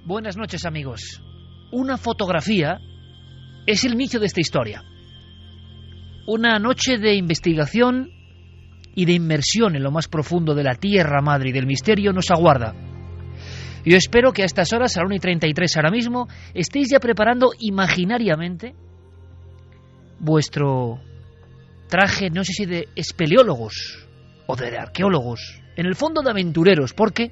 Buenas noches, amigos. Una fotografía es el inicio de esta historia. Una noche de investigación y de inmersión en lo más profundo de la Tierra Madre y del misterio nos aguarda. Yo espero que a estas horas, a la 1:33 ahora mismo, estéis ya preparando imaginariamente vuestro traje, no sé si de espeleólogos o de arqueólogos, en el fondo de aventureros, porque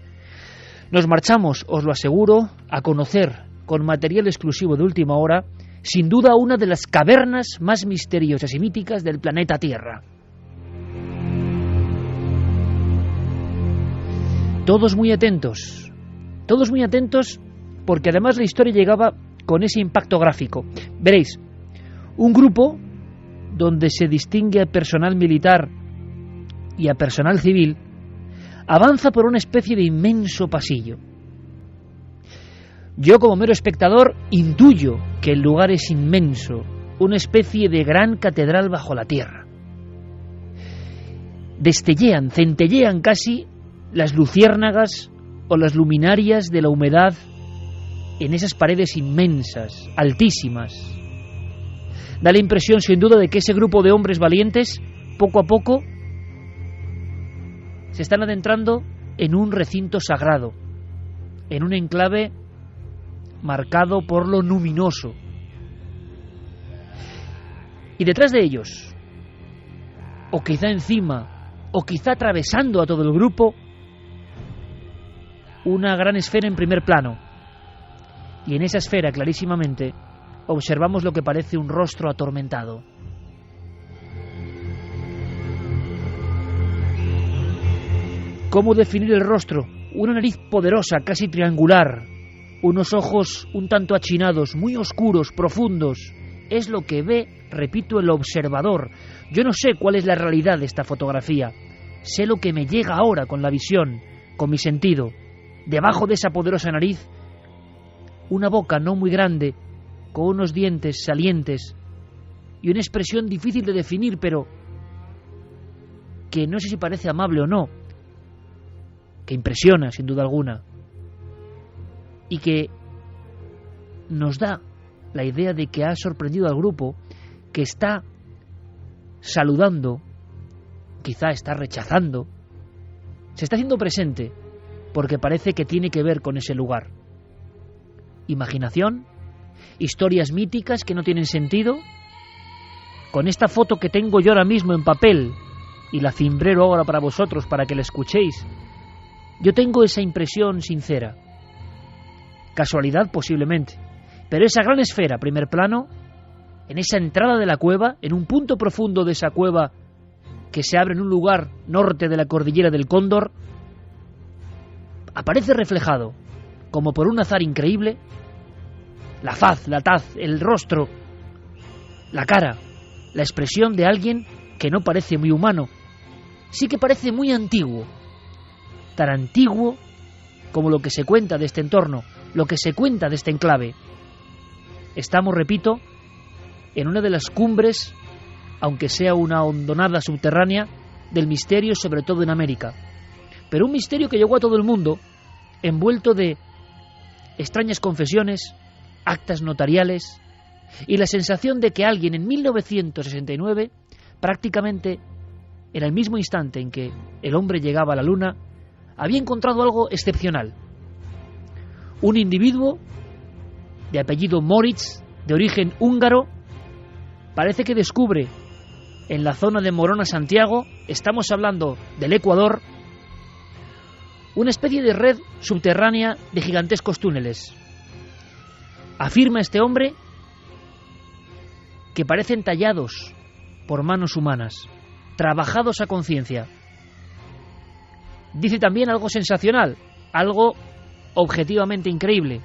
nos marchamos, os lo aseguro, a conocer con material exclusivo de última hora, sin duda una de las cavernas más misteriosas y míticas del planeta Tierra. Todos muy atentos porque además la historia llegaba con ese impacto gráfico. Veréis, un grupo donde se distingue a personal militar y a personal civil avanza por una especie de inmenso pasillo. Yo, como mero espectador, intuyo que el lugar es inmenso, una especie de gran catedral bajo la tierra. Destellean, centellean casi las luciérnagas o las luminarias de la humedad en esas paredes inmensas, altísimas. Da la impresión, sin duda, de que ese grupo de hombres valientes, poco a poco, se están adentrando en un recinto sagrado, en un enclave marcado por lo luminoso. Y detrás de ellos, o quizá encima, o quizá atravesando a todo el grupo, una gran esfera en primer plano. Y en esa esfera, clarísimamente, observamos lo que parece un rostro atormentado. ¿Cómo definir el rostro? Una nariz poderosa, casi triangular, unos ojos un tanto achinados, muy oscuros, profundos. Es lo que ve, repito, el observador. Yo no sé cuál es la realidad de esta fotografía. Sé lo que me llega ahora con la visión, con mi sentido. Debajo de esa poderosa nariz, una boca no muy grande, con unos dientes salientes y una expresión difícil de definir, pero que no sé si parece amable o no, que impresiona sin duda alguna y que nos da la idea de que ha sorprendido al grupo, que está saludando, quizá está rechazando, se está haciendo presente porque parece que tiene que ver con ese lugar. Imaginación, historias míticas que no tienen sentido. Con esta foto que tengo yo ahora mismo en papel y la cimbrero ahora para vosotros para que la escuchéis, yo tengo esa impresión sincera. Casualidad posiblemente, pero esa gran esfera, primer plano, en esa entrada de la cueva, en un punto profundo de esa cueva que se abre en un lugar norte de la cordillera del Cóndor, aparece reflejado, como por un azar increíble, la faz, la taz, el rostro, la cara, la expresión de alguien que no parece muy humano, sí que parece muy antiguo, tan antiguo como lo que se cuenta de este entorno, lo que se cuenta de este enclave. Estamos, repito, en una de las cumbres, aunque sea una hondonada subterránea, del misterio, sobre todo en América. Pero un misterio que llegó a todo el mundo, envuelto de extrañas confesiones, actas notariales y la sensación de que alguien en 1969, prácticamente en el mismo instante en que el hombre llegaba a la luna, había encontrado algo excepcional. Un individuo de apellido Moritz, de origen húngaro, parece que descubre en la zona de Morona, Santiago, estamos hablando del Ecuador, una especie de red subterránea de gigantescos túneles. Afirma este hombre que parecen tallados por manos humanas, trabajados a conciencia. Dice también algo sensacional, algo objetivamente increíble,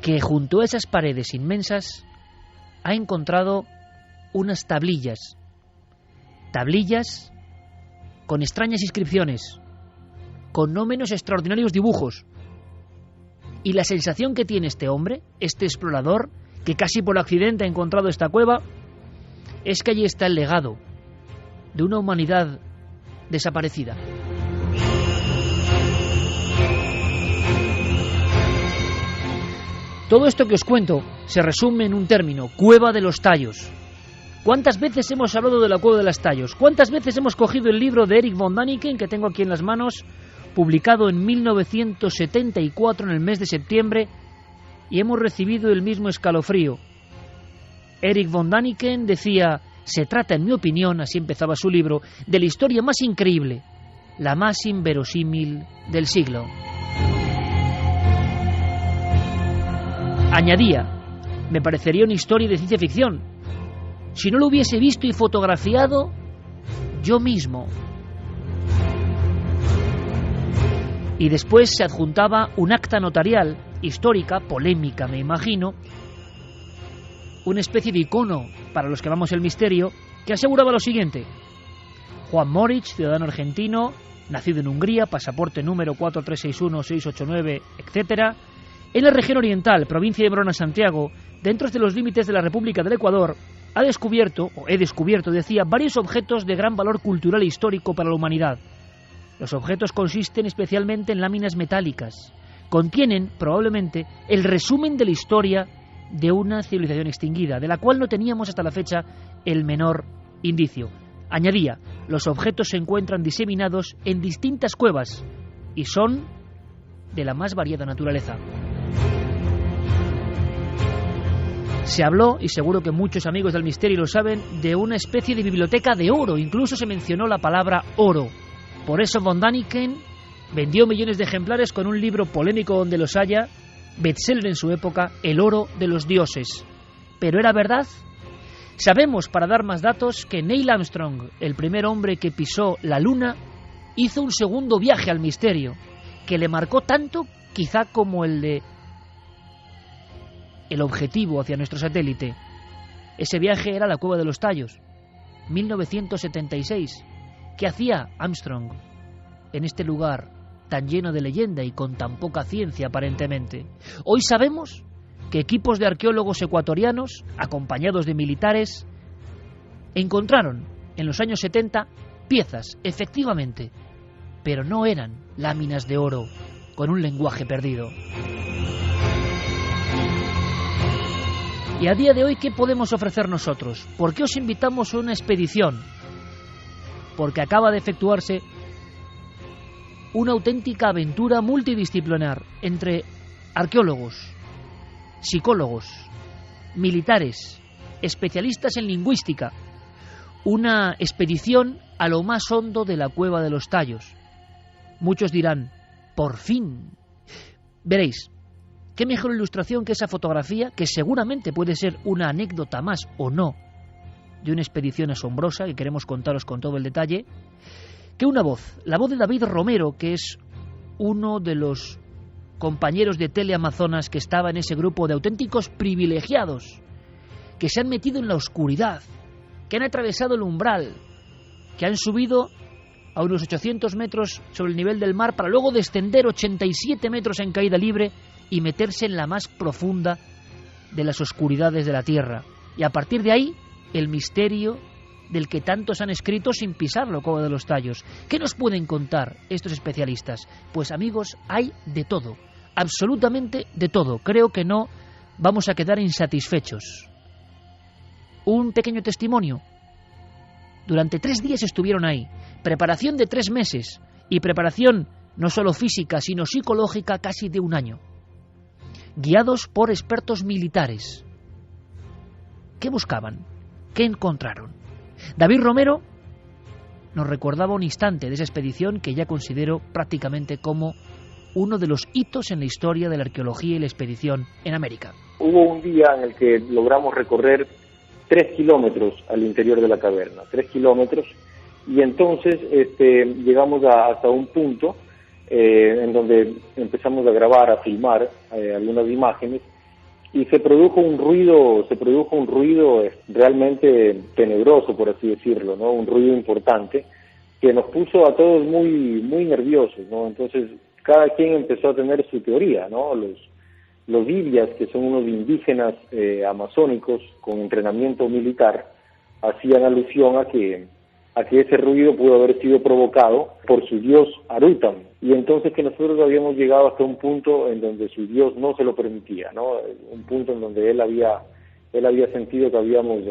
que junto a esas paredes inmensas ha encontrado unas tablillas con extrañas inscripciones, con no menos extraordinarios dibujos. Y la sensación que tiene este hombre, este explorador, que casi por accidente ha encontrado esta cueva, es que allí está el legado de una humanidad desaparecida. Todo esto que os cuento se resume en un término: Cueva de los Tallos. ¿Cuántas veces hemos hablado de la Cueva de los Tallos? ¿Cuántas veces hemos cogido el libro de Erich von Däniken, que tengo aquí en las manos, publicado en 1974, en el mes de septiembre, y hemos recibido el mismo escalofrío? Erich von Däniken decía: se trata, en mi opinión, así empezaba su libro, de la historia más increíble, la más inverosímil del siglo. Añadía: me parecería una historia de ciencia ficción si no lo hubiese visto y fotografiado yo mismo. Y después se adjuntaba un acta notarial, histórica, polémica, me imagino, una especie de icono para los que amamos el misterio, que aseguraba lo siguiente: Juan Moritz, ciudadano argentino, nacido en Hungría, pasaporte número 4361689, etc., en la región oriental, provincia de Verona, Santiago, dentro de los límites de la República del Ecuador, he descubierto, decía, varios objetos de gran valor cultural e histórico para la humanidad. Los objetos consisten especialmente en láminas metálicas. Contienen, probablemente, el resumen de la historia de una civilización extinguida, de la cual no teníamos hasta la fecha el menor indicio. Añadía: los objetos se encuentran diseminados en distintas cuevas y son de la más variada naturaleza. Se habló, y seguro que muchos amigos del misterio lo saben, de una especie de biblioteca de oro. Incluso se mencionó la palabra oro. Por eso von Däniken vendió millones de ejemplares con un libro polémico donde los haya, bestseller en su época, El oro de los dioses. ¿Pero era verdad? Sabemos, para dar más datos, que Neil Armstrong, el primer hombre que pisó la Luna, hizo un segundo viaje al misterio, que le marcó tanto, quizá como el objetivo hacia nuestro satélite. Ese viaje era la Cueva de los Tallos, 1976. ¿Qué hacía Armstrong en este lugar tan lleno de leyenda y con tan poca ciencia aparentemente? Hoy sabemos que equipos de arqueólogos ecuatorianos, acompañados de militares, encontraron en los años 70 piezas, efectivamente, pero no eran láminas de oro con un lenguaje perdido. Y a día de hoy, ¿qué podemos ofrecer nosotros? ¿Por qué os invitamos a una expedición? Porque acaba de efectuarse una auténtica aventura multidisciplinar entre arqueólogos, psicólogos, militares, especialistas en lingüística. Una expedición a lo más hondo de la Cueva de los Tallos. Muchos dirán: ¡por fin! Veréis, qué mejor ilustración que esa fotografía, que seguramente puede ser una anécdota más o no de una expedición asombrosa que queremos contaros con todo el detalle, que una voz, la voz de David Romero, que es uno de los compañeros de Teleamazonas que estaba en ese grupo de auténticos privilegiados, que se han metido en la oscuridad, que han atravesado el umbral, que han subido a unos 800 metros sobre el nivel del mar para luego descender 87 metros en caída libre y meterse en la más profunda de las oscuridades de la Tierra. Y a partir de ahí, el misterio del que tantos han escrito sin pisarlo, Cueva de los Tallos. ¿Qué nos pueden contar estos especialistas? Pues amigos, hay de todo, absolutamente de todo. Creo que no vamos a quedar insatisfechos. Un pequeño testimonio. Durante 3 días estuvieron ahí. Preparación de 3 meses. Y preparación no solo física, sino psicológica, casi de 1 año. Guiados por expertos militares. ¿Qué buscaban? ¿Qué encontraron? David Romero nos recordaba un instante de esa expedición que ya considero prácticamente como uno de los hitos en la historia de la arqueología y la expedición en América. Hubo un día en el que logramos recorrer 3 kilómetros al interior de la caverna, 3 kilómetros, y entonces llegamos hasta un punto en donde empezamos a grabar, a filmar algunas imágenes, y se produjo un ruido realmente tenebroso, por así decirlo, ¿no? Un ruido importante que nos puso a todos muy nerviosos, ¿no? Entonces cada quien empezó a tener su teoría, ¿no? Los Ibias, que son unos indígenas amazónicos con entrenamiento militar, hacían alusión a que a que ese ruido pudo haber sido provocado por su dios Arutam, y entonces que nosotros habíamos llegado hasta un punto en donde su dios no se lo permitía, ¿no? Un punto en donde él había sentido que habíamos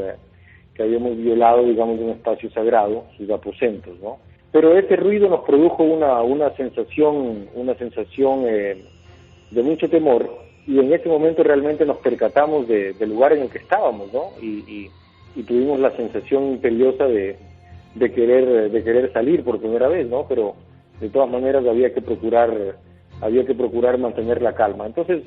violado, digamos, un espacio sagrado, sus aposentos, ¿no? Pero ese ruido nos produjo una sensación de mucho temor, y en ese momento realmente nos percatamos del lugar en el que estábamos, ¿no? Y tuvimos la sensación imperiosa de querer salir por primera vez, ¿no? Pero de todas maneras había que procurar mantener la calma. Entonces,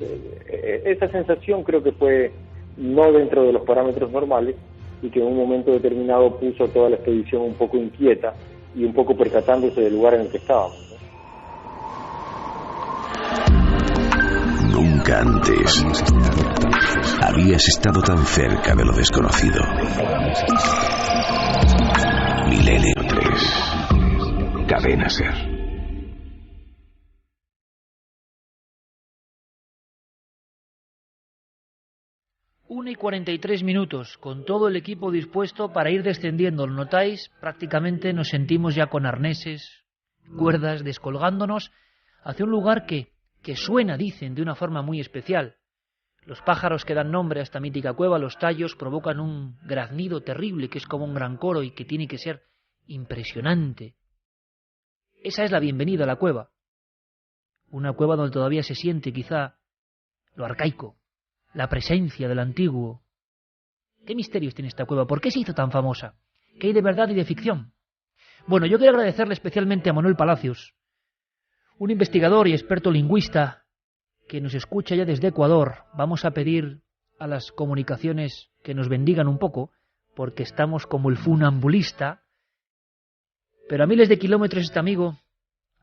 esa sensación creo que fue no dentro de los parámetros normales, y que en un momento determinado puso a toda la expedición un poco inquieta y un poco percatándose del lugar en el que estábamos, ¿no? Nunca antes habías estado tan cerca de lo desconocido. Milenio 3, Cadena Ser. Una y 43 minutos, con todo el equipo dispuesto para ir descendiendo. ¿Lo notáis? Prácticamente nos sentimos ya con arneses, cuerdas, descolgándonos hacia un lugar que suena, dicen, de una forma muy especial. Los pájaros que dan nombre a esta mítica cueva, los tallos, provocan un graznido terrible que es como un gran coro y que tiene que ser impresionante. Esa es la bienvenida a la cueva. Una cueva donde todavía se siente quizá lo arcaico, la presencia del antiguo. ¿Qué misterios tiene esta cueva? ¿Por qué se hizo tan famosa? ¿Qué hay de verdad y de ficción? Bueno, yo quiero agradecerle especialmente a Manuel Palacios, un investigador y experto lingüista que nos escucha ya desde Ecuador. Vamos a pedir a las comunicaciones que nos bendigan un poco, porque estamos como el funambulista. Pero a miles de kilómetros este amigo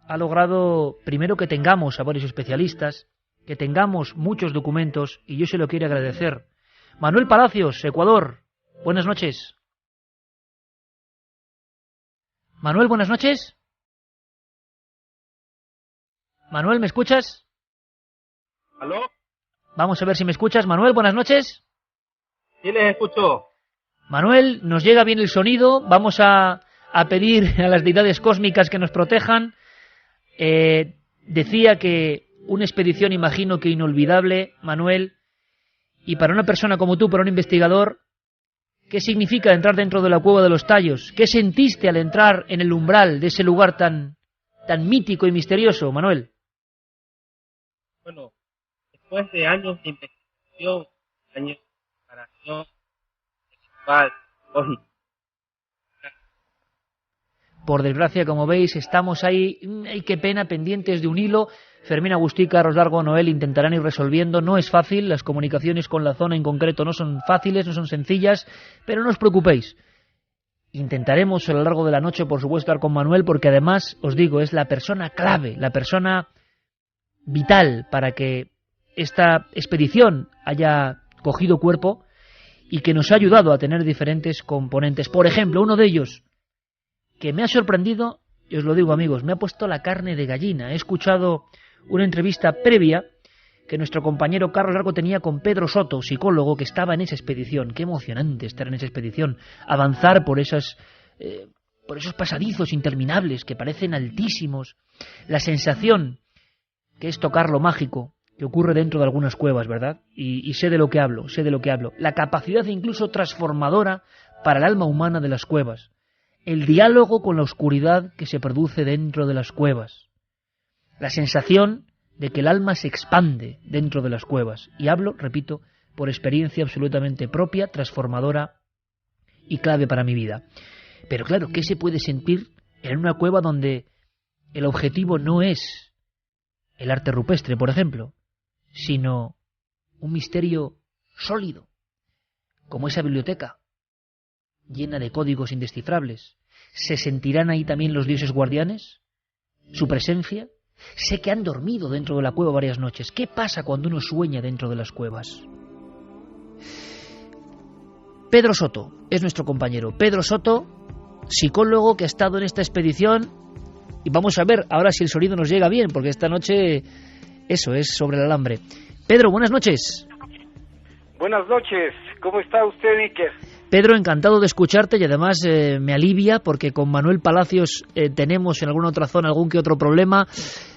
ha logrado, primero, que tengamos a varios especialistas, que tengamos muchos documentos, y yo se lo quiero agradecer. Manuel Palacios, Ecuador, buenas noches. Manuel, buenas noches. Manuel, ¿me escuchas? ¿Aló? Vamos a ver si me escuchas. Manuel, buenas noches. Sí, les escucho. Manuel, nos llega bien el sonido. Vamos a pedir a las deidades cósmicas que nos protejan. Decía que una expedición, imagino que inolvidable, Manuel, y para una persona como tú, para un investigador, ¿qué significa entrar dentro de la cueva de los Tallos? ¿Qué sentiste al entrar en el umbral de ese lugar tan mítico y misterioso, Manuel? Bueno, después de años de investigación, años de preparación sexual, lógica. Por desgracia, como veis, estamos ahí, qué pena, pendientes de un hilo. Fermín Agustí, Carlos Largo, Noel intentarán ir resolviendo. No es fácil, las comunicaciones con la zona en concreto no son fáciles, no son sencillas, pero no os preocupéis. Intentaremos a lo largo de la noche, por supuesto, estar con Manuel, porque además, os digo, es la persona clave, la persona vital para que esta expedición haya cogido cuerpo y que nos ha ayudado a tener diferentes componentes. Por ejemplo, uno de ellos que me ha sorprendido, y os lo digo, amigos, me ha puesto la carne de gallina. He escuchado una entrevista previa que nuestro compañero Carlos Largo tenía con Pedro Soto, psicólogo que estaba en esa expedición. Qué emocionante estar en esa expedición, avanzar por esos pasadizos interminables que parecen altísimos, la sensación que es tocar lo mágico que ocurre dentro de algunas cuevas, ¿verdad? Y sé de lo que hablo, la capacidad incluso transformadora para el alma humana de las cuevas, el diálogo con la oscuridad que se produce dentro de las cuevas, la sensación de que el alma se expande dentro de las cuevas. Y hablo, repito, por experiencia absolutamente propia, transformadora y clave para mi vida. Pero claro, ¿qué se puede sentir en una cueva donde el objetivo no es el arte rupestre, por ejemplo, sino un misterio sólido, como esa biblioteca, llena de códigos indescifrables? ¿Se sentirán ahí también los dioses guardianes? ¿Su presencia? Sé que han dormido dentro de la cueva varias noches. ¿Qué pasa cuando uno sueña dentro de las cuevas? Pedro Soto es nuestro compañero. Pedro Soto, psicólogo que ha estado en esta expedición. Y vamos a ver ahora si el sonido nos llega bien, porque esta noche eso es sobre el alambre. Pedro, buenas noches. Buenas noches. ¿Cómo está usted, Iker? Pedro, encantado de escucharte y además me alivia porque con Manuel Palacios tenemos en alguna otra zona algún que otro problema.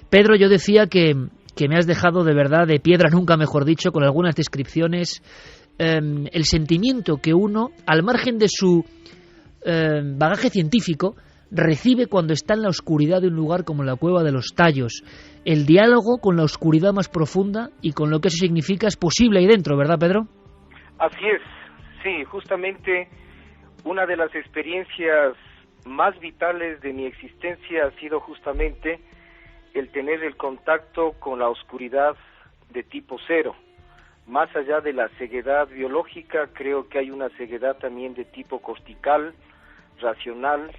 Pedro, yo decía que me has dejado de verdad de piedra, nunca mejor dicho, con algunas descripciones. El sentimiento que uno, al margen de su bagaje científico, recibe cuando está en la oscuridad de un lugar como la Cueva de los Tallos. El diálogo con la oscuridad más profunda y con lo que eso significa es posible ahí dentro, ¿verdad, Pedro? Así es, sí, justamente una de las experiencias más vitales de mi existencia ha sido justamente el tener el contacto con la oscuridad de tipo cero. Más allá de la ceguedad biológica, creo que hay una ceguedad también de tipo cortical, racional,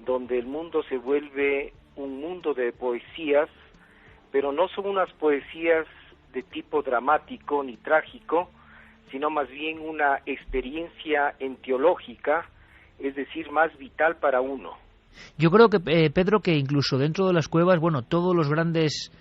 donde el mundo se vuelve un mundo de poesías, pero no son unas poesías de tipo dramático ni trágico, sino más bien una experiencia entiológica, es decir, más vital para uno. Yo creo que, Pedro, que incluso dentro de las cuevas, bueno, todos los grandes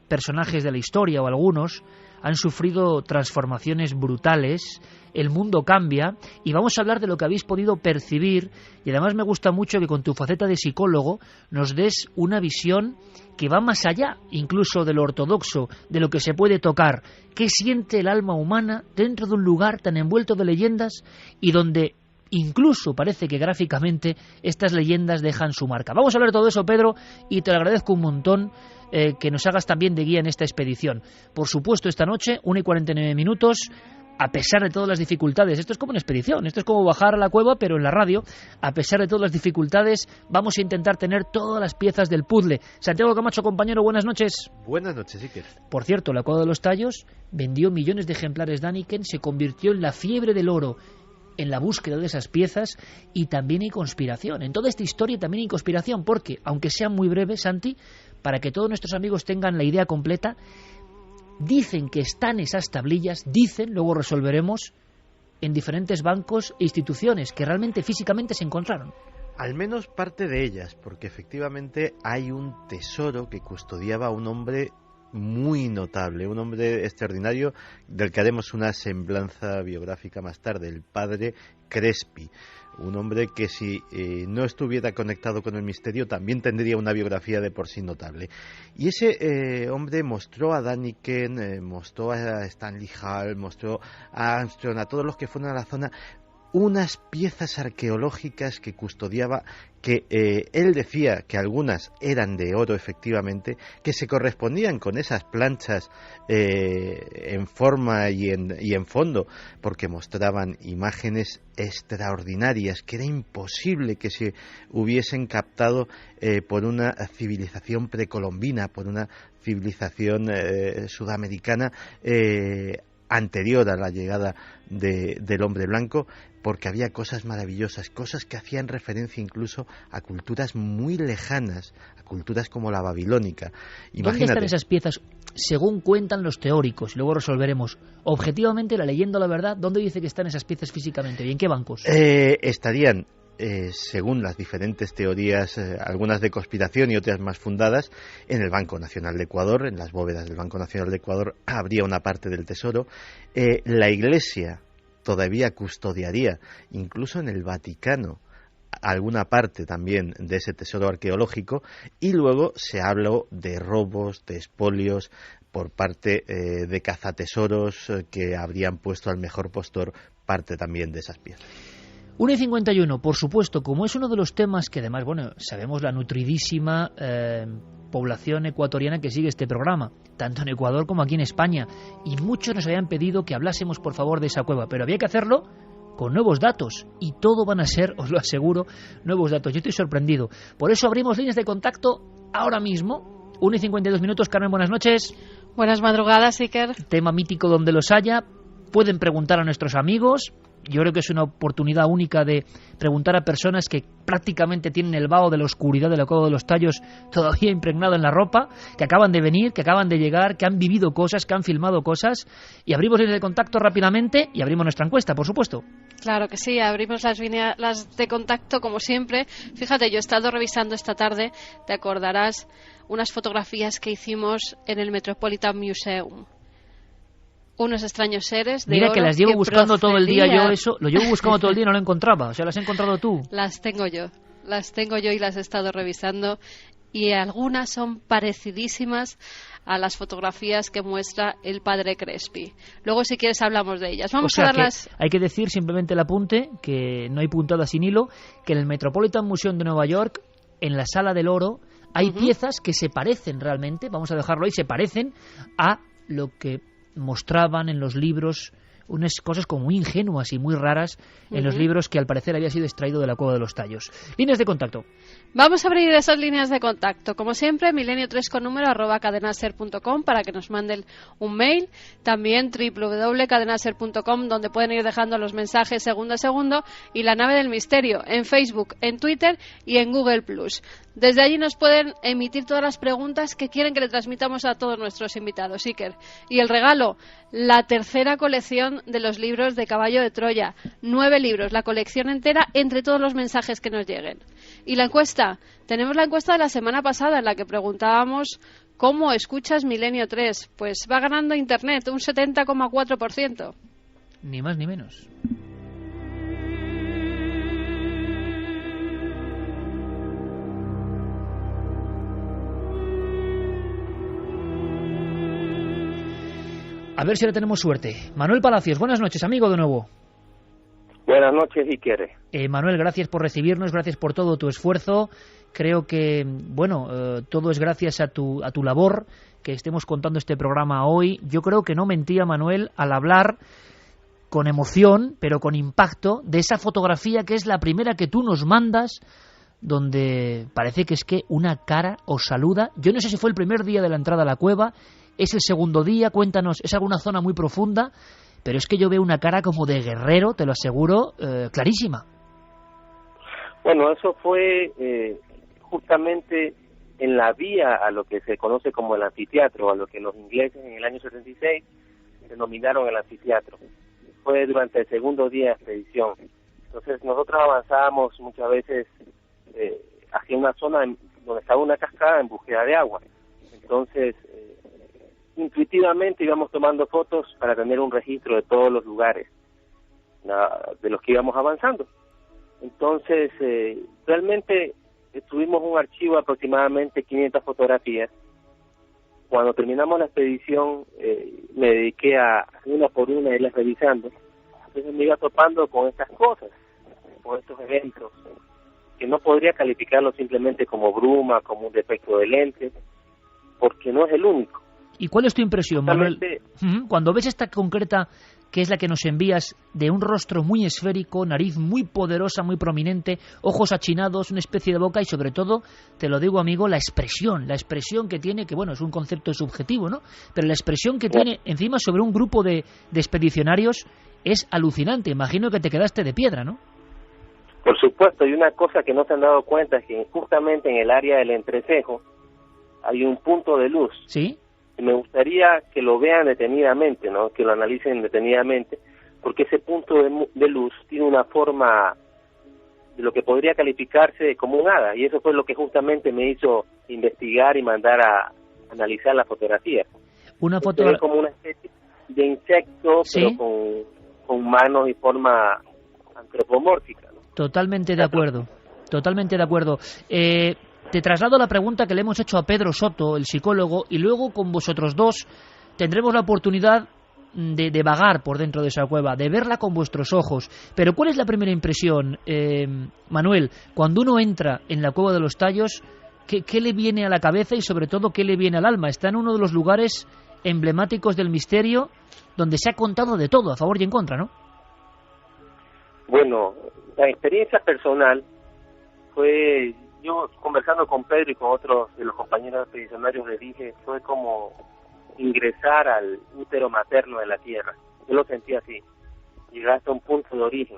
personajes de la historia, o algunos, han sufrido transformaciones brutales, el mundo cambia, y vamos a hablar de lo que habéis podido percibir, y además me gusta mucho que con tu faceta de psicólogo nos des una visión que va más allá, incluso de lo ortodoxo, de lo que se puede tocar. ¿Qué siente el alma humana dentro de un lugar tan envuelto de leyendas y donde incluso parece que gráficamente estas leyendas dejan su marca? Vamos a hablar de todo eso, Pedro, y te lo agradezco un montón que nos hagas también de guía en esta expedición. Por supuesto, esta noche, 1:49, a pesar de todas las dificultades, esto es como una expedición, esto es como bajar a la cueva, pero en la radio, a pesar de todas las dificultades, vamos a intentar tener todas las piezas del puzzle. Santiago Camacho, compañero, buenas noches. Buenas noches, Iker. Por cierto, la Cueva de los Tallos vendió millones de ejemplares de Däniken, se convirtió en la fiebre del oro en la búsqueda de esas piezas, y también hay conspiración. En toda esta historia también hay conspiración, porque, aunque sea muy breve, Santi, para que todos nuestros amigos tengan la idea completa, dicen que están esas tablillas, dicen, luego resolveremos, en diferentes bancos e instituciones que realmente físicamente se encontraron. Al menos parte de ellas, porque efectivamente hay un tesoro que custodiaba un hombre muy notable, un hombre extraordinario del que haremos una semblanza biográfica más tarde, el padre Crespi, un hombre que si no estuviera conectado con el misterio también tendría una biografía de por sí notable. Y ese hombre mostró a Däniken, mostró a Stanley Hall, mostró a Armstrong, a todos los que fueron a la zona, unas piezas arqueológicas que custodiaba, que él decía que algunas eran de oro efectivamente, que se correspondían con esas planchas en forma y en fondo, porque mostraban imágenes extraordinarias que era imposible que se hubiesen captado por una civilización precolombina, por una civilización sudamericana anterior a la llegada del hombre blanco, porque había cosas maravillosas, cosas que hacían referencia incluso a culturas muy lejanas, a culturas como la babilónica. Imagínate. ¿Dónde están esas piezas? Según cuentan los teóricos, y luego resolveremos, objetivamente, la leyenda o la verdad, ¿dónde dice que están esas piezas físicamente y en qué bancos? Estarían, según las diferentes teorías, algunas de conspiración y otras más fundadas, en el Banco Nacional de Ecuador, en las bóvedas del Banco Nacional de Ecuador habría una parte del tesoro. La Iglesia todavía custodiaría, incluso en el Vaticano, alguna parte también de ese tesoro arqueológico, y luego se habló de robos, de expolios por parte de cazatesoros que habrían puesto al mejor postor parte también de esas piezas. 1:51, por supuesto, como es uno de los temas que además, bueno, sabemos la nutridísima población ecuatoriana que sigue este programa, tanto en Ecuador como aquí en España, y muchos nos habían pedido que hablásemos por favor de esa cueva, pero había que hacerlo con nuevos datos, y todo van a ser, os lo aseguro, nuevos datos. Yo estoy sorprendido, por eso abrimos líneas de contacto ahora mismo. 1:52, Carmen, buenas noches. Buenas madrugadas, Iker. Tema mítico donde los haya, pueden preguntar a nuestros amigos. Yo creo que es una oportunidad única de preguntar a personas que prácticamente tienen el vaho de la oscuridad de la Cueva de los Tallos todavía impregnado en la ropa, que acaban de venir, que acaban de llegar, que han vivido cosas, que han filmado cosas. Y abrimos líneas de contacto rápidamente y abrimos nuestra encuesta, por supuesto. Claro que sí, abrimos las líneas de contacto como siempre. Fíjate, yo he estado revisando esta tarde, te acordarás, unas fotografías que hicimos en el Metropolitan Museum. Unos extraños seres de Mira oro que las llevo buscando todo el día procedían. yo, eso, lo llevo buscando todo el día y no lo encontraba. O sea, las has encontrado tú. Las tengo yo y las he estado revisando y algunas son parecidísimas a las fotografías que muestra el padre Crespi. Luego, si quieres, hablamos de ellas. Vamos O sea, a darlas. hay que decir simplemente el apunte, que no hay puntada sin hilo, que en el Metropolitan Museum de Nueva York, en la Sala del Oro, hay piezas que se parecen realmente, vamos a dejarlo ahí, se parecen a lo que mostraban en los libros, unas cosas como muy ingenuas y muy raras en los libros que al parecer había sido extraído de la Cueva de los Tallos. Líneas de contacto. Vamos a abrir esas líneas de contacto. Como siempre, milenio3 con número @cadenaser.com para que nos manden un mail. También www.cadenaser.com, donde pueden ir dejando los mensajes segundo a segundo. Y La Nave del Misterio en Facebook, en Twitter y en Google+. Desde allí nos pueden emitir todas las preguntas que quieren que le transmitamos a todos nuestros invitados, Iker. Y el regalo, la tercera colección de los libros de Caballo de Troya. 9 libros, la colección entera, entre todos los mensajes que nos lleguen. Y la encuesta, tenemos la encuesta de la semana pasada en la que preguntábamos ¿cómo escuchas Milenio 3? Pues va ganando Internet, un 70,4%. Ni más ni menos. A ver si ahora tenemos suerte. Manuel Palacios, buenas noches, amigo de nuevo. Buenas noches, Iker. Manuel, gracias por recibirnos, gracias por todo tu esfuerzo. Creo que, todo es gracias a tu labor que estemos contando este programa hoy. Yo creo que no mentía Manuel al hablar con emoción, pero con impacto, de esa fotografía que es la primera que tú nos mandas, donde parece que es que una cara os saluda. Yo no sé si fue el primer día de la entrada a la cueva, es el segundo día, cuéntanos, es alguna zona muy profunda, pero es que yo veo una cara como de guerrero, te lo aseguro, clarísima. Bueno, eso fue justamente en la vía a lo que se conoce como el anfiteatro, a lo que los ingleses en el año 76 denominaron el anfiteatro. Fue durante el segundo día de expedición. Entonces nosotros avanzábamos muchas veces hacia una zona donde estaba una cascada en búsqueda de agua. Entonces, intuitivamente íbamos tomando fotos para tener un registro de todos los lugares de los que íbamos avanzando. Entonces, realmente tuvimos un archivo de aproximadamente 500 fotografías. Cuando terminamos la expedición, me dediqué a una por una irlas revisando. Entonces me iba topando con estas cosas, con estos eventos, que no podría calificarlo simplemente como bruma, como un defecto de lente, porque no es el único. ¿Y cuál es tu impresión, Manuel? Cuando ves esta concreta, que es la que nos envías, de un rostro muy esférico, nariz muy poderosa, muy prominente, ojos achinados, una especie de boca y sobre todo, te lo digo amigo, la expresión que tiene, que bueno, es un concepto subjetivo, ¿no? Pero la expresión que tiene encima sobre un grupo de expedicionarios es alucinante. Imagino que te quedaste de piedra, ¿no? Por supuesto, y una cosa que no se han dado cuenta es que justamente en el área del entrecejo hay un punto de luz. ¿Sí? Y me gustaría que lo vean detenidamente, ¿no? Que lo analicen detenidamente, porque ese punto de luz tiene una forma de lo que podría calificarse como un hada, y eso fue lo que justamente me hizo investigar y mandar a analizar la fotografía. Una fotografía como una especie de insecto, ¿sí? Pero con manos y forma antropomórfica, ¿no? Totalmente de acuerdo, totalmente de acuerdo. Te traslado la pregunta que le hemos hecho a Pedro Soto, el psicólogo, y luego con vosotros dos tendremos la oportunidad de vagar por dentro de esa cueva, de verla con vuestros ojos. Pero ¿cuál es la primera impresión, Manuel, cuando uno entra en la Cueva de los Tallos? ¿Qué le viene a la cabeza y sobre todo qué le viene al alma? Está en uno de los lugares emblemáticos del misterio donde se ha contado de todo, a favor y en contra, ¿no? Bueno, la experiencia personal fue... Yo, conversando con Pedro y con otros de los compañeros expedicionarios, le dije, fue como ingresar al útero materno de la Tierra. Yo lo sentí así, llegar hasta un punto de origen.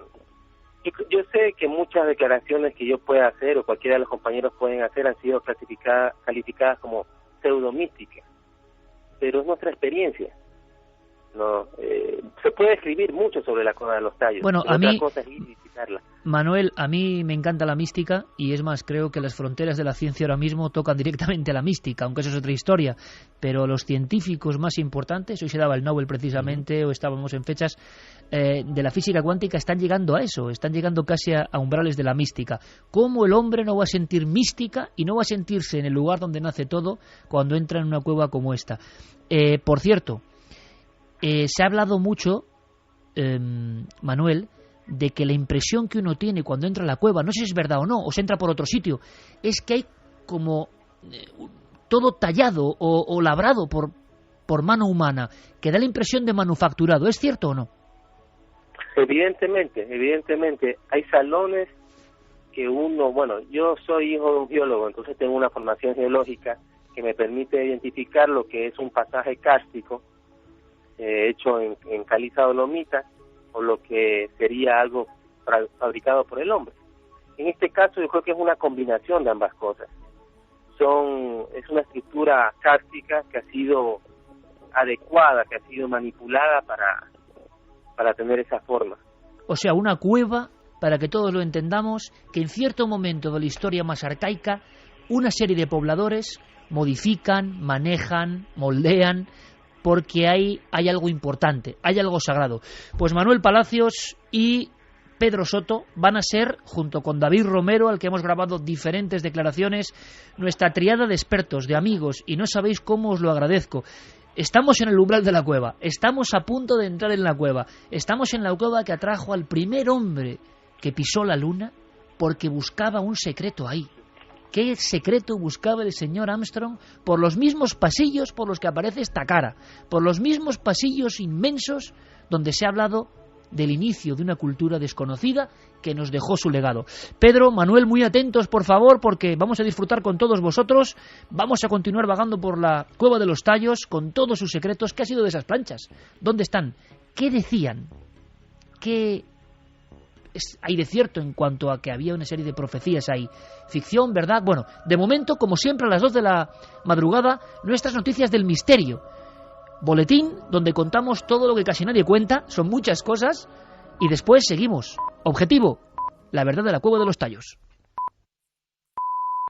Yo sé que muchas declaraciones que yo pueda hacer o cualquiera de los compañeros pueden hacer han sido calificadas como pseudomísticas, pero es nuestra experiencia. No, se puede escribir mucho sobre la Cueva de los Tallos. Bueno, a mí explicarla. Manuel, a mí me encanta la mística y es más, creo que las fronteras de la ciencia ahora mismo tocan directamente a la mística, aunque eso es otra historia, pero los científicos más importantes, hoy se daba el Nobel precisamente, o estábamos en fechas de la física cuántica, están llegando a eso, están llegando casi a umbrales de la mística. ¿Cómo el hombre no va a sentir mística y no va a sentirse en el lugar donde nace todo cuando entra en una cueva como esta? Por cierto, se ha hablado mucho, Manuel, de que la impresión que uno tiene cuando entra a la cueva, no sé si es verdad o no, o se entra por otro sitio, es que hay como todo tallado o labrado por mano humana, que da la impresión de manufacturado. ¿Es cierto o no? Evidentemente, hay salones que uno, bueno, yo soy hijo de un geólogo, entonces tengo una formación geológica que me permite identificar lo que es un pasaje kárstico hecho en caliza dolomita, o lo que sería algo fabricado por el hombre. En este caso yo creo que es una combinación de ambas cosas. Es una estructura kárstica que ha sido adecuada, que ha sido manipulada para tener esa forma. O sea, una cueva, para que todos lo entendamos, que en cierto momento de la historia más arcaica, una serie de pobladores modifican, manejan, moldean, porque hay algo importante, hay algo sagrado. Pues Manuel Palacios y Pedro Soto van a ser, junto con David Romero, al que hemos grabado diferentes declaraciones, nuestra triada de expertos, de amigos, y no sabéis cómo os lo agradezco. Estamos en el umbral de la cueva, estamos a punto de entrar en la cueva, estamos en la cueva que atrajo al primer hombre que pisó la luna porque buscaba un secreto ahí. ¿Qué secreto buscaba el señor Armstrong por los mismos pasillos por los que aparece esta cara? Por los mismos pasillos inmensos donde se ha hablado del inicio de una cultura desconocida que nos dejó su legado. Pedro, Manuel, muy atentos, por favor, porque vamos a disfrutar con todos vosotros. Vamos a continuar vagando por la Cueva de los Tallos con todos sus secretos. ¿Qué ha sido de esas planchas? ¿Dónde están? ¿Qué decían? ¿Qué hay de cierto en cuanto a que había una serie de profecías ahí? ¿Ficción, verdad? Bueno, de momento, como siempre, a las 2 de la madrugada, nuestras noticias del misterio. Boletín, donde contamos todo lo que casi nadie cuenta, son muchas cosas, y después seguimos. Objetivo, la verdad de la Cueva de los Tallos.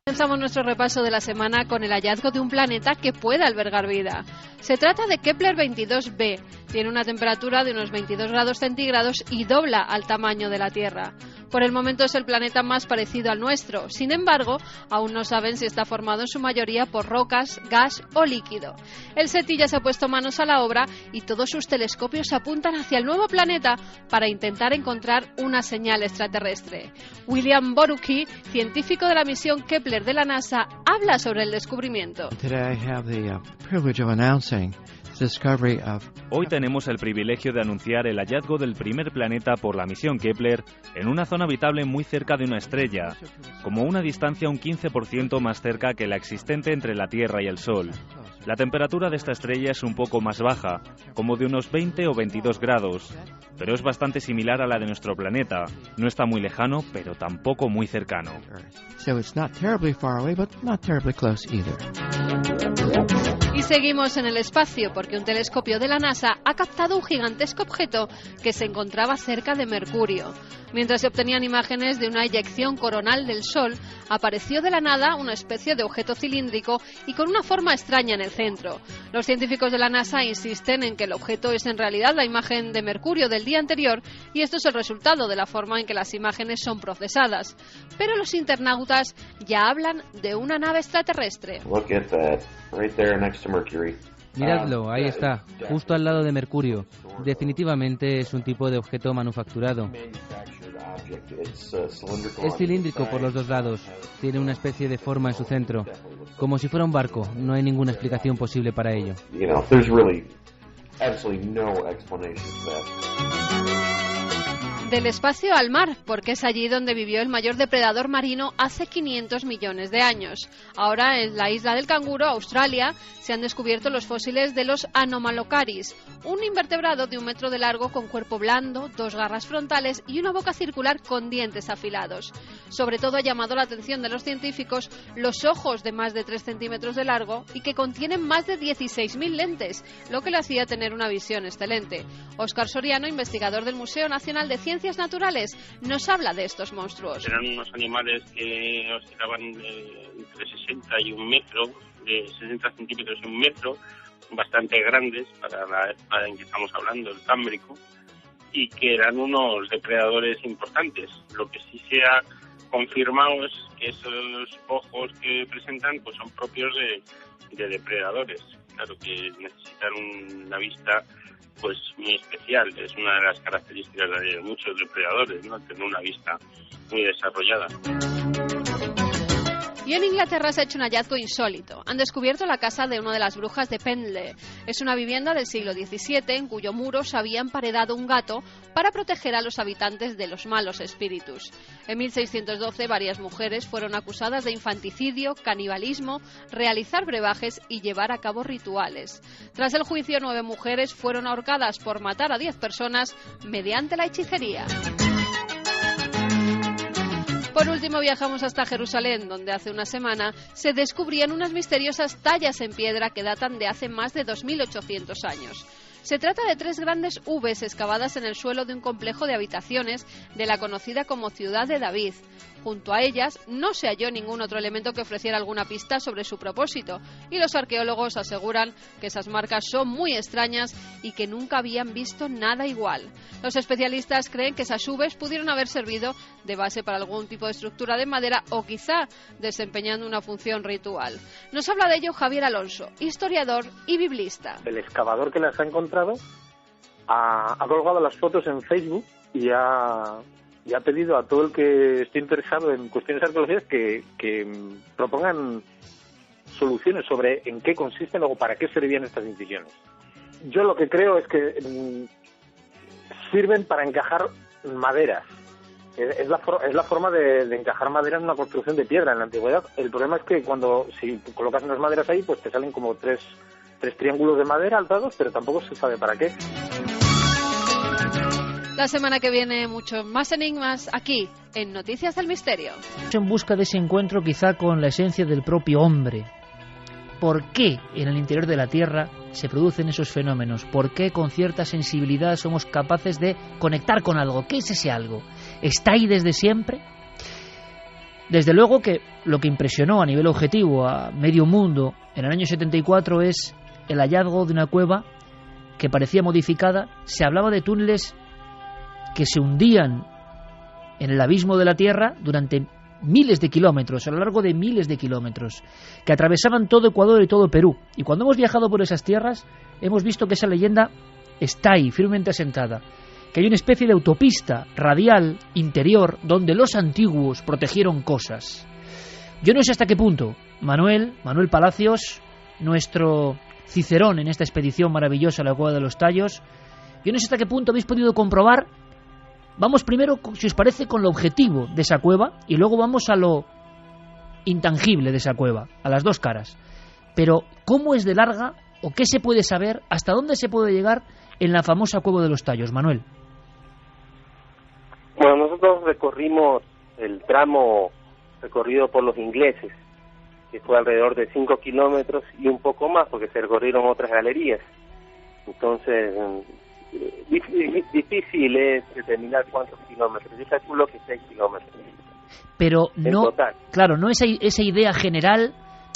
Comenzamos nuestro repaso de la semana con el hallazgo de un planeta que puede albergar vida. Se trata de Kepler 22b. Tiene una temperatura de unos 22 grados centígrados y dobla al tamaño de la Tierra. Por el momento es el planeta más parecido al nuestro. Sin embargo, aún no saben si está formado en su mayoría por rocas, gas o líquido. El SETI ya se ha puesto manos a la obra y todos sus telescopios apuntan hacia el nuevo planeta para intentar encontrar una señal extraterrestre. William Borucki, científico de la misión Kepler de la NASA, habla sobre el descubrimiento. Hoy tenemos el privilegio de anunciar el hallazgo del primer planeta por la misión Kepler en una zona habitable muy cerca de una estrella, como una distancia un 15% más cerca que la existente entre la Tierra y el Sol. La temperatura de esta estrella es un poco más baja, como de unos 20 o 22 grados, pero es bastante similar a la de nuestro planeta. No está muy lejano, pero tampoco muy cercano. Y seguimos en el espacio porque un telescopio de la NASA ha captado un gigantesco objeto que se encontraba cerca de Mercurio. Mientras se obtenían imágenes de una eyección coronal del Sol, apareció de la nada una especie de objeto cilíndrico y con una forma extraña en el centro. Los científicos de la NASA insisten en que el objeto es en realidad la imagen de Mercurio del día anterior y esto es el resultado de la forma en que las imágenes son procesadas. Pero los internautas ya hablan de una nave extraterrestre. Miradlo, ahí está, justo al lado de Mercurio. Definitivamente es un tipo de objeto manufacturado. Es cilíndrico por los dos lados, tiene una especie de forma en su centro, como si fuera un barco. No hay ninguna explicación posible para ello. Del espacio al mar, porque es allí donde vivió el mayor depredador marino hace 500 millones de años. Ahora, en la isla del Canguro, Australia, se han descubierto los fósiles de los Anomalocaris, un invertebrado de 1 metro de largo con cuerpo blando, 2 garras frontales y una boca circular con dientes afilados. Sobre todo ha llamado la atención de los científicos los ojos de más de 3 centímetros de largo y que contienen más de 16.000 lentes, lo que le hacía tener una visión excelente. Óscar Soriano, investigador del Museo Nacional Nacional de Ciencias Naturales nos habla de estos monstruos. Eran unos animales que oscilaban entre 60 y 1 metro, de 60 centímetros y 1 metro, bastante grandes para la época en que estamos hablando, el Cámbrico, y que eran unos depredadores importantes. Lo que sí se ha confirmado es que esos ojos que presentan pues son propios de depredadores. Claro que necesitan una vista pues muy especial. Es una de las características de muchos depredadores, ¿no? Tener una vista muy desarrollada. Y en Inglaterra se ha hecho un hallazgo insólito. Han descubierto la casa de una de las brujas de Pendle. Es una vivienda del siglo XVII en cuyo muro se había emparedado un gato para proteger a los habitantes de los malos espíritus. En 1612 varias mujeres fueron acusadas de infanticidio, canibalismo, realizar brebajes y llevar a cabo rituales. Tras el juicio, 9 mujeres fueron ahorcadas por matar a 10 personas mediante la hechicería. Por último, viajamos hasta Jerusalén, donde hace una semana se descubrían unas misteriosas tallas en piedra que datan de hace más de 2.800 años. Se trata de 3 grandes Vs excavadas en el suelo de un complejo de habitaciones de la conocida como Ciudad de David. Junto a ellas no se halló ningún otro elemento que ofreciera alguna pista sobre su propósito, y los arqueólogos aseguran que esas marcas son muy extrañas y que nunca habían visto nada igual. Los especialistas creen que esas Vs pudieron haber servido de base para algún tipo de estructura de madera o quizá desempeñando una función ritual. Nos habla de ello Javier Alonso, historiador y biblista. El excavador que las ha encontrado ha colgado las fotos en Facebook y ha pedido a todo el que esté interesado en cuestiones arqueológicas que propongan soluciones sobre en qué consisten o para qué servían estas incisiones. Yo lo que creo es que sirven para encajar maderas. Es la forma de encajar madera en una construcción de piedra en la antigüedad. El problema es que si colocas unas maderas ahí, pues te salen como tres triángulos de madera alzados, pero tampoco se sabe para qué. La semana que viene, muchos más enigmas aquí, en Noticias del Misterio. En busca de ese encuentro quizá con la esencia del propio hombre. ¿Por qué en el interior de la Tierra se producen esos fenómenos? ¿Por qué con cierta sensibilidad somos capaces de conectar con algo? ¿Qué es ese algo? ¿Está ahí desde siempre? Desde luego que lo que impresionó a nivel objetivo a medio mundo en el año 74 es el hallazgo de una cueva que parecía modificada. Se hablaba de túneles que se hundían en el abismo de la Tierra durante miles de kilómetros, a lo largo de miles de kilómetros, que atravesaban todo Ecuador y todo Perú. Y cuando hemos viajado por esas tierras, hemos visto que esa leyenda está ahí, firmemente asentada, que hay una especie de autopista radial interior donde los antiguos protegieron cosas. Yo no sé hasta qué punto Manuel Palacios, nuestro Cicerón en esta expedición maravillosa a la Cueva de los Tallos, yo no sé hasta qué punto habéis podido comprobar. Vamos primero, si os parece, con lo objetivo de esa cueva y luego vamos a lo intangible de esa cueva, a las dos caras. Pero, ¿cómo es de larga o qué se puede saber, hasta dónde se puede llegar en la famosa Cueva de los Tallos, Manuel? Bueno, nosotros recorrimos el tramo recorrido por los ingleses, que fue alrededor de 5 kilómetros y un poco más, porque se recorrieron otras galerías. Entonces, difícil es determinar cuántos kilómetros. Yo calculo que 6 kilómetros. Pero no, total. Claro, no esa idea general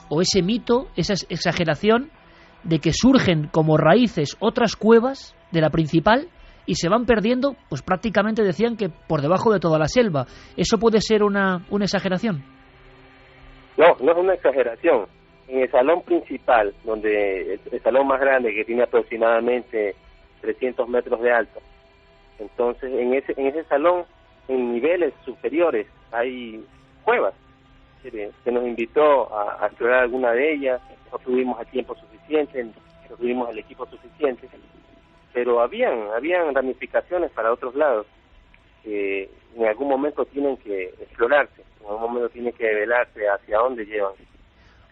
o ese mito, esa exageración de que surgen como raíces otras cuevas de la principal y se van perdiendo, pues prácticamente decían que por debajo de toda la selva. ¿Eso puede ser una exageración? No, no es una exageración. En el salón principal, donde el salón más grande, que tiene aproximadamente 300 metros de alto, entonces en ese salón, en niveles superiores, hay cuevas. Se nos invitó a explorar alguna de ellas, no tuvimos el tiempo suficiente, no tuvimos el equipo suficiente, pero habían ramificaciones para otros lados que en algún momento tienen que explorarse, en algún momento tienen que revelarse hacia dónde llevan.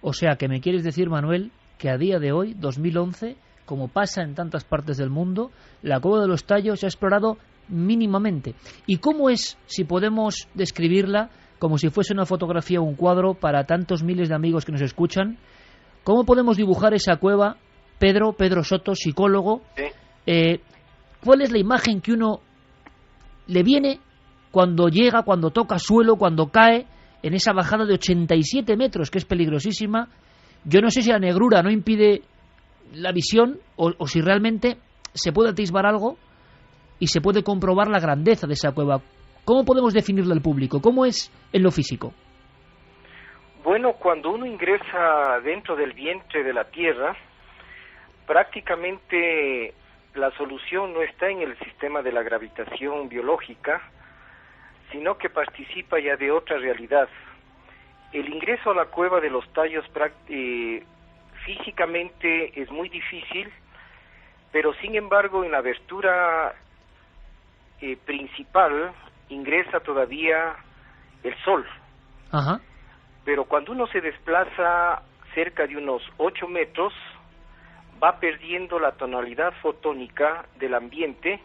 O sea, que me quieres decir, Manuel, que a día de hoy, 2011, como pasa en tantas partes del mundo, la Cueva de los Tallos se ha explorado mínimamente. ¿Y cómo es, si podemos describirla como si fuese una fotografía o un cuadro para tantos miles de amigos que nos escuchan? ¿Cómo podemos dibujar esa cueva, Pedro Soto, psicólogo? Sí. ¿Cuál es la imagen que uno le viene cuando llega, cuando toca suelo, cuando cae en esa bajada de 87 metros, que es peligrosísima. Yo no sé si la negrura no impide la visión o si realmente se puede atisbar algo y se puede comprobar la grandeza de esa cueva. ¿Cómo podemos definirla al público? ¿Cómo es en lo físico? Bueno, cuando uno ingresa dentro del vientre de la Tierra, prácticamente la solución no está en el sistema de la gravitación biológica, sino que participa ya de otra realidad. El ingreso a la cueva de los tallos físicamente es muy difícil, pero sin embargo en la abertura principal ingresa todavía el sol. Ajá. Pero cuando uno se desplaza cerca de unos 8 metros, va perdiendo la tonalidad fotónica del ambiente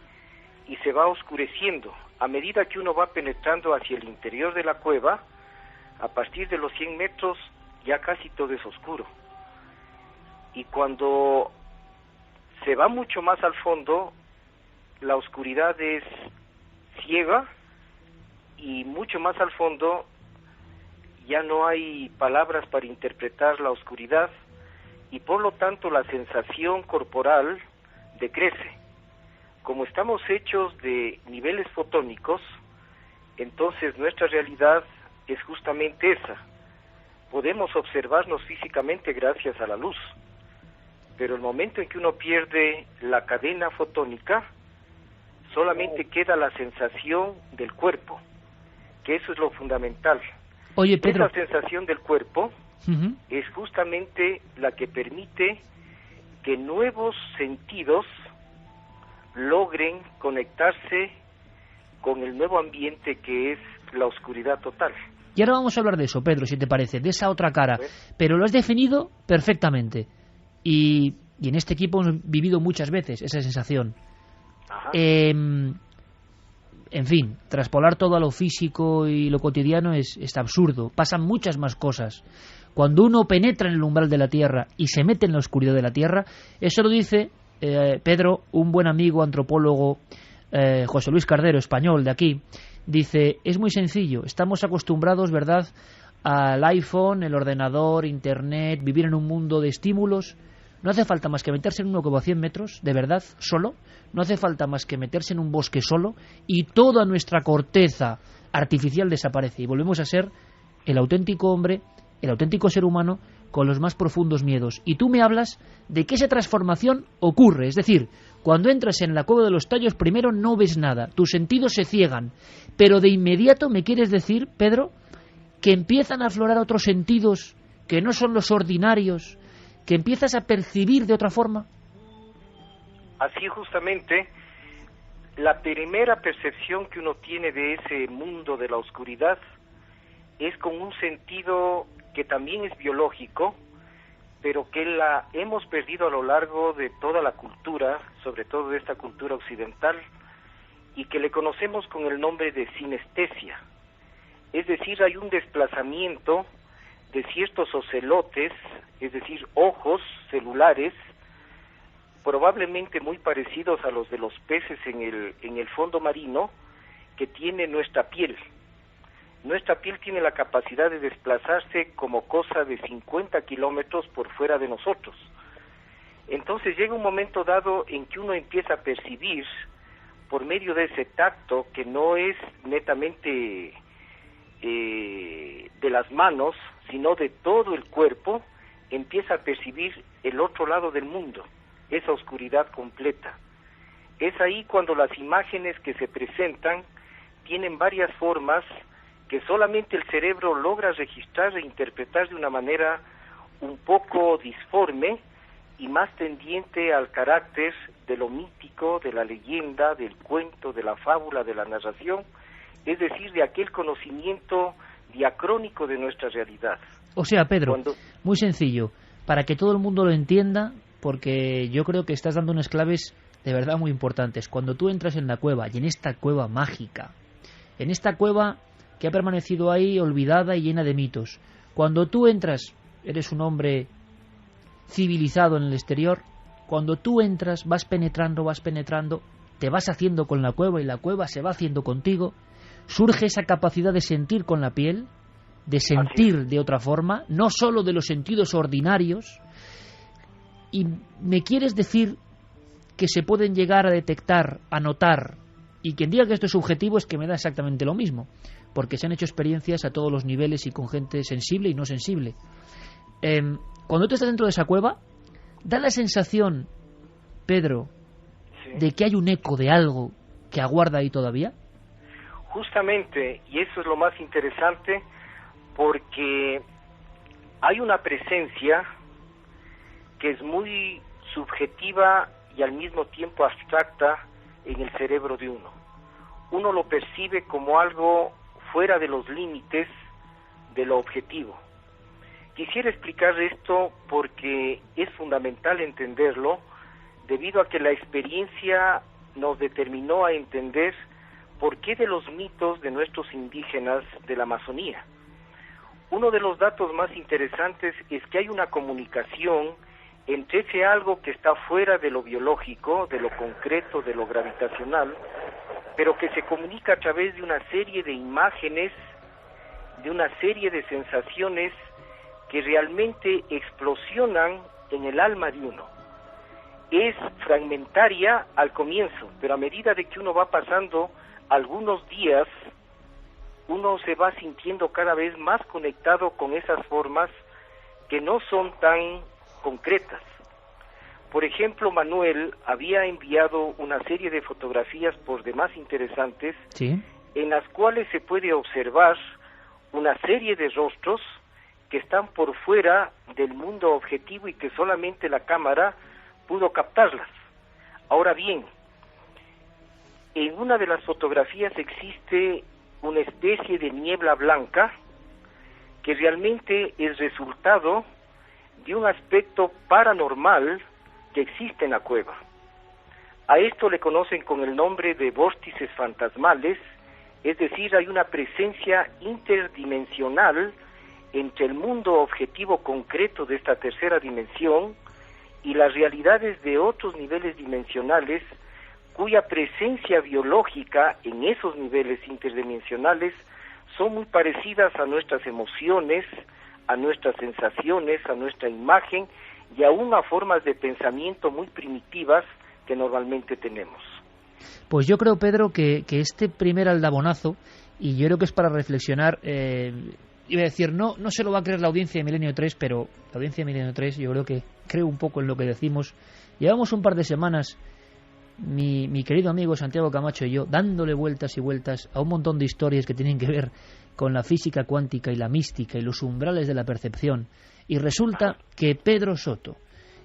y se va oscureciendo. A medida que uno va penetrando hacia el interior de la cueva, a partir de los 100 metros ya casi todo es oscuro. Y cuando se va mucho más al fondo, la oscuridad es ciega y mucho más al fondo ya no hay palabras para interpretar la oscuridad y por lo tanto la sensación corporal decrece. Como estamos hechos de niveles fotónicos, entonces nuestra realidad es justamente esa. Podemos observarnos físicamente gracias a la luz, pero el momento en que uno pierde la cadena fotónica, solamente queda la sensación del cuerpo, que eso es lo fundamental. Oye, Pedro. Esa sensación del cuerpo es justamente la que permite que nuevos sentidos logren conectarse con el nuevo ambiente que es la oscuridad total. Y ahora vamos a hablar de eso, Pedro, si te parece, de esa otra cara. Pero lo has definido perfectamente. Y en este equipo hemos vivido muchas veces esa sensación. En fin, traspolar todo a lo físico y lo cotidiano es absurdo. Pasan muchas más cosas. Cuando uno penetra en el umbral de la Tierra y se mete en la oscuridad de la Tierra, eso lo dice, Pedro, un buen amigo antropólogo, José Luis Cardero, español de aquí, dice, es muy sencillo, estamos acostumbrados, ¿verdad?, al iPhone, el ordenador, Internet, vivir en un mundo de estímulos. No hace falta más que meterse en uno como a 100 metros, de verdad, solo. No hace falta más que meterse en un bosque solo y toda nuestra corteza artificial desaparece y volvemos a ser el auténtico hombre, el auténtico ser humano con los más profundos miedos. Y tú me hablas de que esa transformación ocurre, es decir, cuando entras en la cueva de los tallos primero no ves nada, tus sentidos se ciegan, pero de inmediato me quieres decir, Pedro, que empiezan a aflorar otros sentidos que no son los ordinarios, que empiezas a percibir de otra forma. Así justamente, la primera percepción que uno tiene de ese mundo de la oscuridad es con un sentido que también es biológico, pero que la hemos perdido a lo largo de toda la cultura, sobre todo de esta cultura occidental, y que le conocemos con el nombre de sinestesia. Es decir, hay un desplazamiento de ciertos ocelotes, es decir, ojos celulares, probablemente muy parecidos a los de los peces en el fondo marino, que tiene nuestra piel. Nuestra piel tiene la capacidad de desplazarse como cosa de 50 kilómetros por fuera de nosotros. Entonces llega un momento dado en que uno empieza a percibir, por medio de ese tacto, que no es netamente de las manos, sino de todo el cuerpo, empieza a percibir el otro lado del mundo, esa oscuridad completa. Es ahí cuando las imágenes que se presentan tienen varias formas que solamente el cerebro logra registrar e interpretar de una manera un poco disforme y más tendiente al carácter de lo mítico, de la leyenda, del cuento, de la fábula, de la narración, es decir, de aquel conocimiento diacrónico de nuestra realidad. O sea, Pedro, muy sencillo, para que todo el mundo lo entienda, porque yo creo que estás dando unas claves de verdad muy importantes. Cuando tú entras en la cueva, y en esta cueva mágica, en esta cueva que ha permanecido ahí olvidada y llena de mitos, cuando tú entras, eres un hombre civilizado en el exterior, cuando tú entras, vas penetrando, te vas haciendo con la cueva y la cueva se va haciendo contigo, surge esa capacidad de sentir con la piel, de sentir de otra forma, no solo de los sentidos ordinarios. Y me quieres decir que se pueden llegar a detectar, a notar, y quien diga que esto es subjetivo es que me da exactamente lo mismo, porque se han hecho experiencias a todos los niveles y con gente sensible y no sensible. Cuando tú estás dentro de esa cueva, da la sensación, Pedro, de que hay un eco de algo que aguarda ahí todavía. Justamente, y eso es lo más interesante, porque hay una presencia que es muy subjetiva y al mismo tiempo abstracta en el cerebro de uno. Uno lo percibe como algo fuera de los límites de lo objetivo. Quisiera explicar esto porque es fundamental entenderlo, debido a que la experiencia nos determinó a entender por qué de los mitos de nuestros indígenas de la Amazonía. Uno de los datos más interesantes es que hay una comunicación entre ese algo que está fuera de lo biológico, de lo concreto, de lo gravitacional, pero que se comunica a través de una serie de imágenes, de una serie de sensaciones que realmente explosionan en el alma de uno. Es fragmentaria al comienzo, pero a medida de que uno va pasando algunos días, uno se va sintiendo cada vez más conectado con esas formas que no son tan concretas. Por ejemplo, Manuel había enviado una serie de fotografías por demás interesantes, ¿sí?, en las cuales se puede observar una serie de rostros que están por fuera del mundo objetivo y que solamente la cámara pudo captarlas. Ahora bien, en una de las fotografías existe una especie de niebla blanca que realmente es resultado de un aspecto paranormal que existe en la cueva. A esto le conocen con el nombre de vórtices fantasmales, es decir, hay una presencia interdimensional entre el mundo objetivo concreto de esta tercera dimensión y las realidades de otros niveles dimensionales cuya presencia biológica en esos niveles interdimensionales son muy parecidas a nuestras emociones, a nuestras sensaciones, a nuestra imagen y aún a formas de pensamiento muy primitivas que normalmente tenemos. Pues yo creo, Pedro, que este primer aldabonazo, y yo creo que es para reflexionar, iba a decir, no se lo va a creer la audiencia de Milenio 3, pero la audiencia de Milenio 3 yo creo que creo un poco en lo que decimos. Llevamos un par de semanas, mi querido amigo Santiago Camacho y yo, dándole vueltas y vueltas a un montón de historias que tienen que ver con la física cuántica y la mística y los umbrales de la percepción. Y resulta que Pedro Soto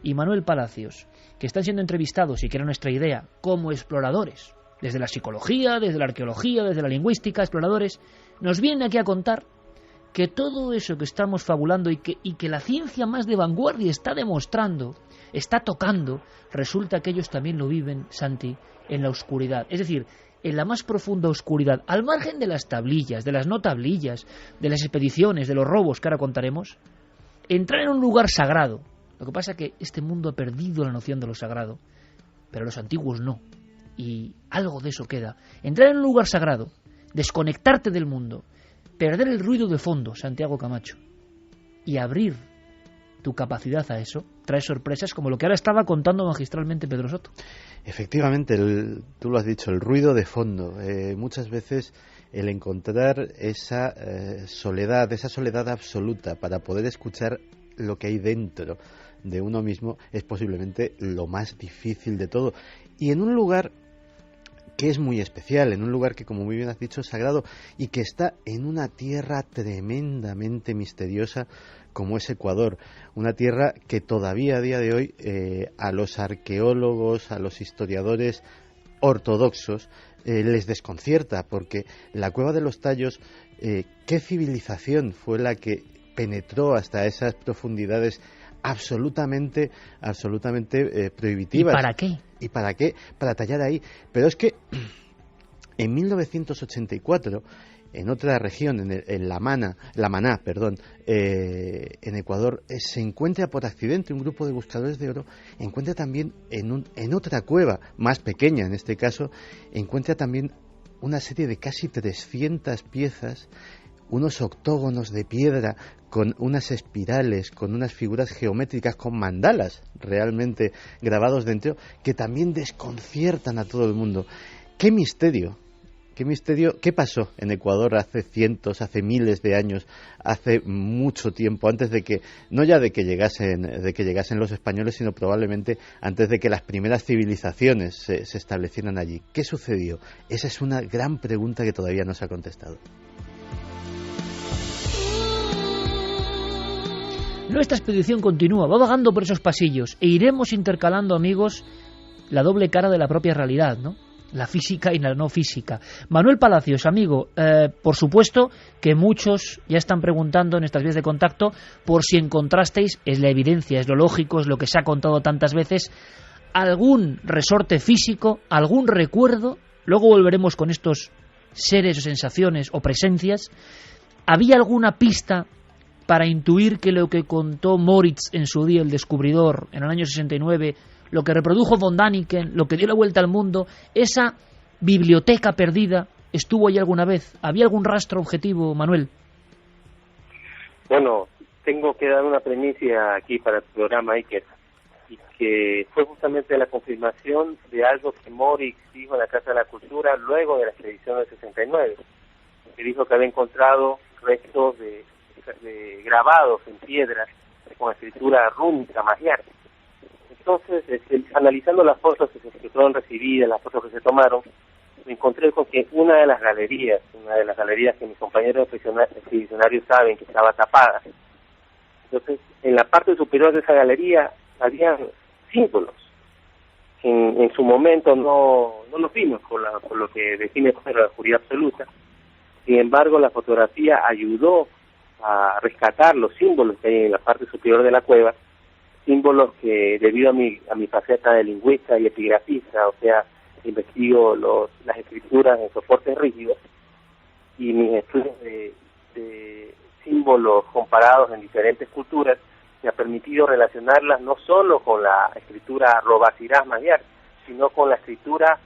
y Manuel Palacios, que están siendo entrevistados, y que era nuestra idea, como exploradores, desde la psicología, desde la arqueología, desde la lingüística, exploradores, nos vienen aquí a contar que todo eso que estamos fabulando y que la ciencia más de vanguardia está demostrando, está tocando, resulta que ellos también lo viven, Santi, en la oscuridad. Es decir, en la más profunda oscuridad, al margen de las tablillas, de las no tablillas, de las expediciones, de los robos que ahora contaremos, entrar en un lugar sagrado. Lo que pasa es que este mundo ha perdido la noción de lo sagrado, pero los antiguos no. Y algo de eso queda. Entrar en un lugar sagrado, desconectarte del mundo, perder el ruido de fondo, Santiago Camacho, y abrir tu capacidad a eso, trae sorpresas como lo que ahora estaba contando magistralmente Pedro Soto. Efectivamente, tú lo has dicho, el ruido de fondo. Muchas veces el encontrar esa soledad absoluta para poder escuchar lo que hay dentro de uno mismo es posiblemente lo más difícil de todo. Y en un lugar que es muy especial, en un lugar que, como muy bien has dicho, es sagrado y que está en una tierra tremendamente misteriosa como es Ecuador, una tierra que todavía a día de hoy a los arqueólogos, a los historiadores ortodoxos les desconcierta, porque la Cueva de los Tallos, ¿qué civilización fue la que penetró hasta esas profundidades absolutamente prohibitivas? ¿Y para qué? ¿Y para qué? Para tallar ahí. Pero es que en 1984 en otra región, en La Maná, en Ecuador, se encuentra por accidente un grupo de buscadores de oro, encuentra también en otra cueva, más pequeña en este caso, encuentra también una serie de casi 300 piezas, unos octógonos de piedra con unas espirales, con unas figuras geométricas, con mandalas realmente grabados dentro, que también desconciertan a todo el mundo. ¡Qué misterio! ¿Qué misterio? ¿Qué pasó en Ecuador hace cientos, hace miles de años, hace mucho tiempo, antes de que, no ya de que llegasen los españoles, sino probablemente antes de que las primeras civilizaciones se establecieran allí? ¿Qué sucedió? Esa es una gran pregunta que todavía no se ha contestado. Nuestra expedición continúa, va vagando por esos pasillos e iremos intercalando, amigos, la doble cara de la propia realidad, ¿no? La física y la no física. Manuel Palacios, amigo, por supuesto que muchos ya están preguntando en estas vías de contacto por si encontrasteis, es la evidencia, es lo lógico, es lo que se ha contado tantas veces, algún resorte físico, algún recuerdo. Luego volveremos con estos seres o sensaciones o presencias. ¿Había alguna pista para intuir que lo que contó Moritz en su día, el descubridor, en el año 69, lo que reprodujo von Däniken, lo que dio la vuelta al mundo, esa biblioteca perdida, estuvo ahí alguna vez? ¿Había algún rastro objetivo, Manuel? Bueno, tengo que dar una premisa aquí para el programa Iker, y que fue justamente la confirmación de algo que Moritz dijo en la Casa de la Cultura luego de la expedición del 69, que dijo que había encontrado restos de grabados en piedra con escritura rúnica magiar. Entonces, analizando las fotos que se fueron recibidas, las fotos que se tomaron, me encontré con que una de las galerías que mis compañeros expedicionarios saben que estaba tapada. Entonces, en la parte superior de esa galería habían símbolos que en su momento no los vimos por lo que define como la oscuridad absoluta. Sin embargo, la fotografía ayudó a rescatar los símbolos que hay en la parte superior de la cueva, símbolos que, debido a mi faceta de lingüista y epigrafista, o sea, investigo las escrituras en soportes rígidos, y mis estudios de símbolos comparados en diferentes culturas me ha permitido relacionarlas no solo con la escritura Robasirás Magyar, sino con la escritura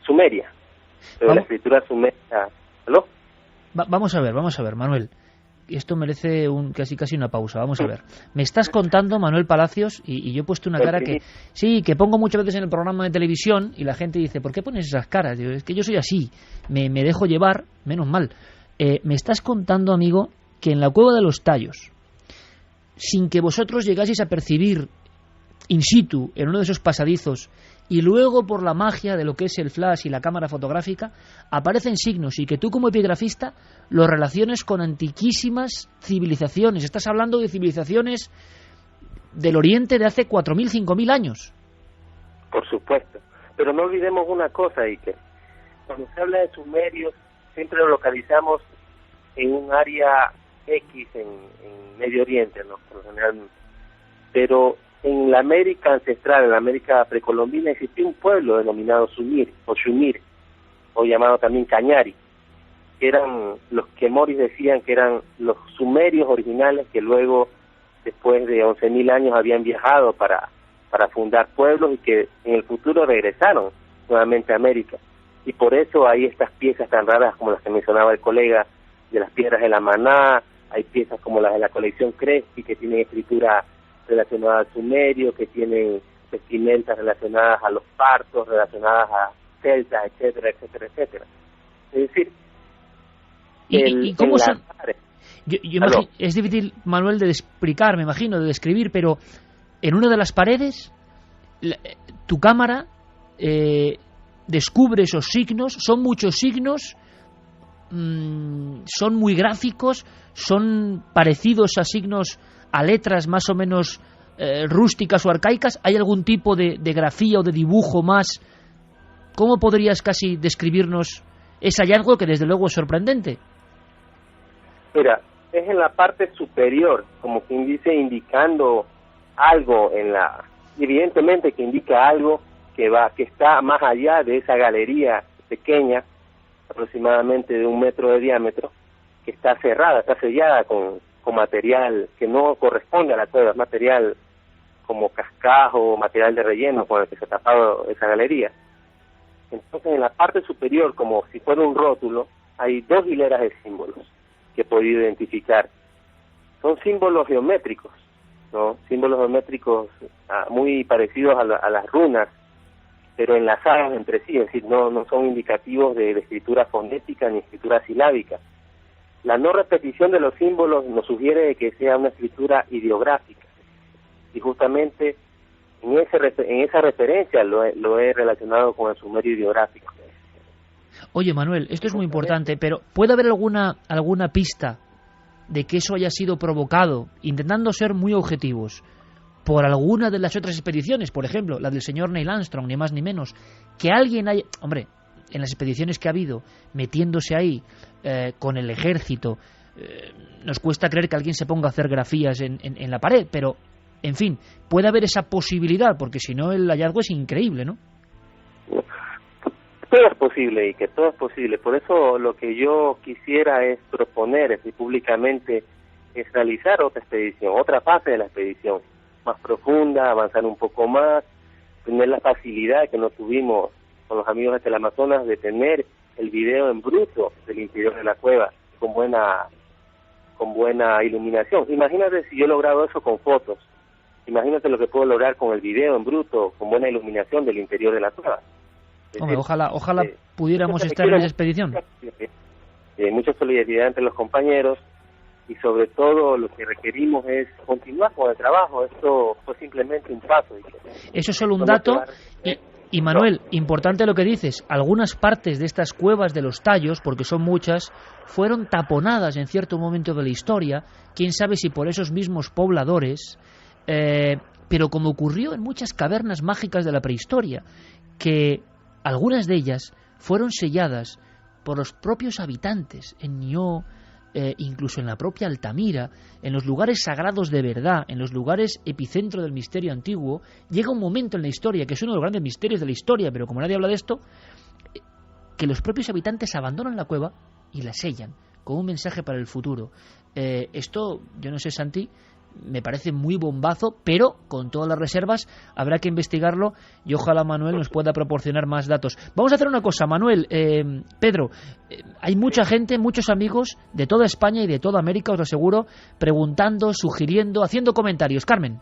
sumeria. Pero la escritura sumeria... ¿Aló? Vamos a ver, Manuel. Esto merece casi una pausa. Vamos a ver. Me estás contando, Manuel Palacios, y yo he puesto una cara que pongo muchas veces en el programa de televisión y la gente dice, ¿por qué pones esas caras? Digo, es que yo soy así, me dejo llevar, menos mal. Me estás contando, amigo, que en la Cueva de los Tallos, sin que vosotros llegaseis a percibir in situ en uno de esos pasadizos, y luego por la magia de lo que es el flash y la cámara fotográfica aparecen signos, y que tú como epigrafista los relaciones con antiquísimas civilizaciones. Estás hablando de civilizaciones del Oriente de hace 4.000, 5.000 años. Por supuesto, pero no olvidemos una cosa, Iker. Cuando se habla de sumerios siempre lo localizamos en un área X en Medio Oriente, ¿no? Por lo general, pero en la América ancestral, en la América precolombina, existía un pueblo denominado Sumir, o Shumir, o llamado también Cañari, que eran los que Moritz decían que eran los sumerios originales que luego, después de 11.000 años, habían viajado para fundar pueblos y que en el futuro regresaron nuevamente a América. Y por eso hay estas piezas tan raras como las que mencionaba el colega, de las piedras de la Maná, hay piezas como las de la colección Crespi, que tienen escritura relacionada al sumerio, que tienen vestimentas relacionadas a los partos, relacionadas a celtas, etcétera, etcétera, etcétera. Es decir, ¿Y cómo son? Yo imagino, es difícil, Manuel, de explicar, me imagino, de describir, pero en una de las paredes, tu cámara descubre esos signos. Son muchos signos, son muy gráficos, son parecidos a signos, a letras más o menos rústicas o arcaicas. ¿Hay algún tipo de grafía o de dibujo más? ¿Cómo podrías casi describirnos ese hallazgo, que desde luego es sorprendente? Mira, es en la parte superior, como quien dice, indicando algo evidentemente que indica algo que está más allá de esa galería pequeña, aproximadamente de 1 metro de diámetro, que está cerrada, está sellada con material que no corresponde a la cueva, es material como cascajo, material de relleno con el que se ha tapado esa galería. Entonces, en la parte superior, como si fuera un rótulo, hay 2 hileras de símbolos que he podido identificar. Son símbolos geométricos, ¿no? Símbolos geométricos muy parecidos a las runas, pero enlazados entre sí, es decir, no son indicativos de escritura fonética ni escritura silábica. La no repetición de los símbolos nos sugiere que sea una escritura ideográfica, y justamente en esa referencia lo he relacionado con el sumerio ideográfico. Oye, Manuel, esto es muy importante, pero ¿puede haber alguna pista de que eso haya sido provocado, intentando ser muy objetivos, por alguna de las otras expediciones? Por ejemplo, la del señor Neil Armstrong, ni más ni menos. Que alguien haya... Hombre, en las expediciones que ha habido, metiéndose ahí con el ejército, nos cuesta creer que alguien se ponga a hacer grafías en la pared, pero, en fin, puede haber esa posibilidad, porque si no el hallazgo es increíble, ¿no? Todo es posible, y que todo es posible. Por eso lo que yo quisiera es proponer públicamente es realizar otra expedición, otra fase de la expedición, más profunda, avanzar un poco más, tener la facilidad que no tuvimos con los amigos del Amazonas de tener el video en bruto del interior de la cueva con buena iluminación. Imagínate si yo he logrado eso con fotos, imagínate lo que puedo lograr con el video en bruto con buena iluminación del interior de la cueva. Hombre, ojalá pudiéramos estar en esa expedición. Mucha solidaridad entre los compañeros, y sobre todo lo que requerimos es continuar con el trabajo. Esto fue simplemente un paso. Eso es solo un dato. Y Manuel, importante lo que dices, algunas partes de estas cuevas de los tallos, porque son muchas, fueron taponadas en cierto momento de la historia, quién sabe si por esos mismos pobladores, pero como ocurrió en muchas cavernas mágicas de la prehistoria, que algunas de ellas fueron selladas por los propios habitantes en Nió, incluso en la propia Altamira, en los lugares sagrados de verdad, en los lugares epicentro del misterio antiguo. Llega un momento en la historia, que es uno de los grandes misterios de la historia, pero como nadie habla de esto, que los propios habitantes abandonan la cueva y la sellan, con un mensaje para el futuro. Esto, yo no sé, Santi, me parece muy bombazo, pero con todas las reservas habrá que investigarlo, y ojalá Manuel nos pueda proporcionar más datos. Vamos a hacer una cosa, Manuel, Pedro, hay mucha gente, muchos amigos de toda España y de toda América, os lo aseguro, preguntando, sugiriendo, haciendo comentarios. Carmen.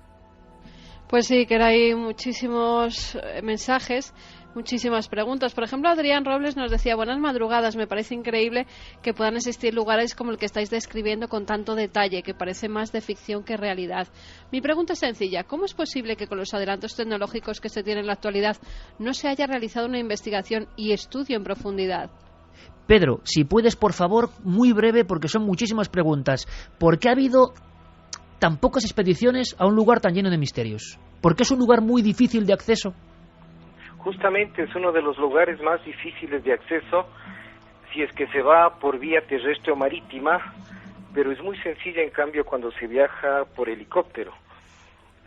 Pues sí, que hay muchísimos mensajes, muchísimas preguntas. Por ejemplo, Adrián Robles nos decía: buenas madrugadas, me parece increíble que puedan existir lugares como el que estáis describiendo con tanto detalle, que parece más de ficción que realidad. Mi pregunta es sencilla: ¿cómo es posible que con los adelantos tecnológicos que se tienen en la actualidad no se haya realizado una investigación y estudio en profundidad? Pedro, si puedes, por favor, muy breve, porque son muchísimas preguntas. ¿Por qué ha habido tan pocas expediciones a un lugar tan lleno de misterios? ¿Por qué es un lugar muy difícil de acceso? Justamente es uno de los lugares más difíciles de acceso si es que se va por vía terrestre o marítima, pero es muy sencilla en cambio cuando se viaja por helicóptero.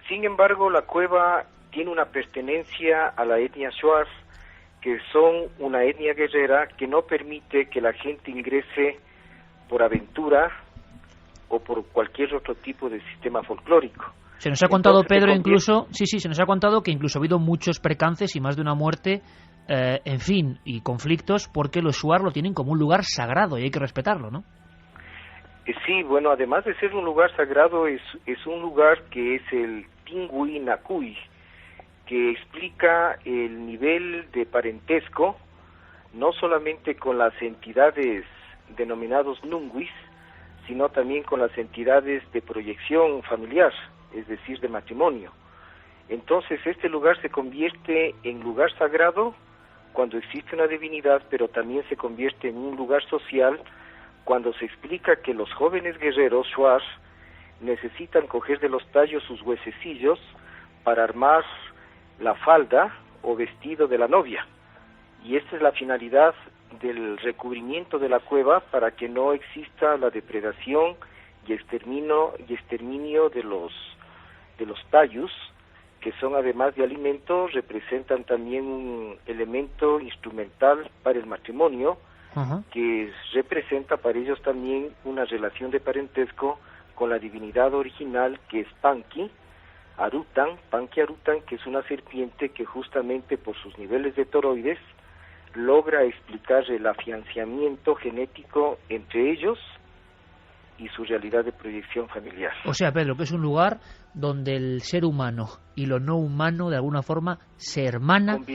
Sin embargo, la cueva tiene una pertenencia a la etnia Shuar, que son una etnia guerrera que no permite que la gente ingrese por aventura o por cualquier otro tipo de sistema folclórico. Se nos ha contado, Pedro, incluso, se nos ha contado que incluso ha habido muchos percances y más de una muerte, en fin, y conflictos, porque los Shuar lo tienen como un lugar sagrado y hay que respetarlo, ¿no? Sí, bueno, además de ser un lugar sagrado, es un lugar que es el Tingui Nakui, que explica el nivel de parentesco, no solamente con las entidades denominados Nunguis, sino también con las entidades de proyección familiar, es decir, de matrimonio. Entonces este lugar se convierte en lugar sagrado cuando existe una divinidad, pero también se convierte en un lugar social cuando se explica que los jóvenes guerreros Shuar necesitan coger de los tallos sus huesecillos para armar la falda o vestido de la novia. Y esta es la finalidad del recubrimiento de la cueva, para que no exista la depredación y exterminio de los tallos, que son, además de alimento, representan también un elemento instrumental para el matrimonio, que representa para ellos también una relación de parentesco con la divinidad original, que es Panqui Arutan, que es una serpiente que justamente por sus niveles de toroides logra explicar el afianzamiento genético entre ellos y su realidad de proyección familiar. O sea, Pedro, que es un lugar donde el ser humano y lo no humano de alguna forma se hermanan,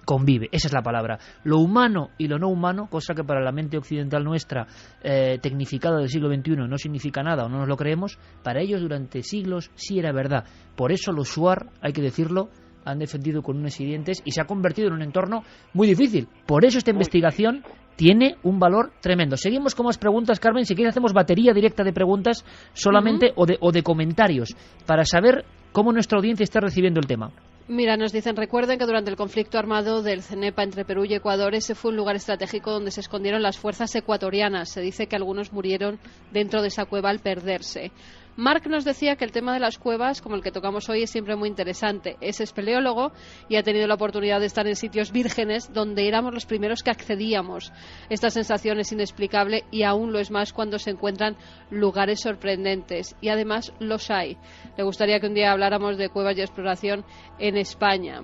convive, esa es la palabra. Lo humano y lo no humano, cosa que para la mente occidental nuestra, tecnificada del siglo XXI, no significa nada o no nos lo creemos, para ellos durante siglos sí era verdad. Por eso los Shuar, hay que decirlo, han defendido con uñas y dientes y se ha convertido en un entorno muy difícil. Por eso esta investigación tiene un valor tremendo. Seguimos con más preguntas, Carmen. Si quieres hacemos batería directa de preguntas solamente o de comentarios para saber cómo nuestra audiencia está recibiendo el tema. Mira, nos dicen, recuerden que durante el conflicto armado del CENEPA entre Perú y Ecuador, ese fue un lugar estratégico donde se escondieron las fuerzas ecuatorianas. Se dice que algunos murieron dentro de esa cueva al perderse. Marc nos decía que el tema de las cuevas, como el que tocamos hoy, es siempre muy interesante. Es espeleólogo y ha tenido la oportunidad de estar en sitios vírgenes donde éramos los primeros que accedíamos. Esta sensación es inexplicable y aún lo es más cuando se encuentran lugares sorprendentes. Y además los hay. Le gustaría que un día habláramos de cuevas y exploración en España.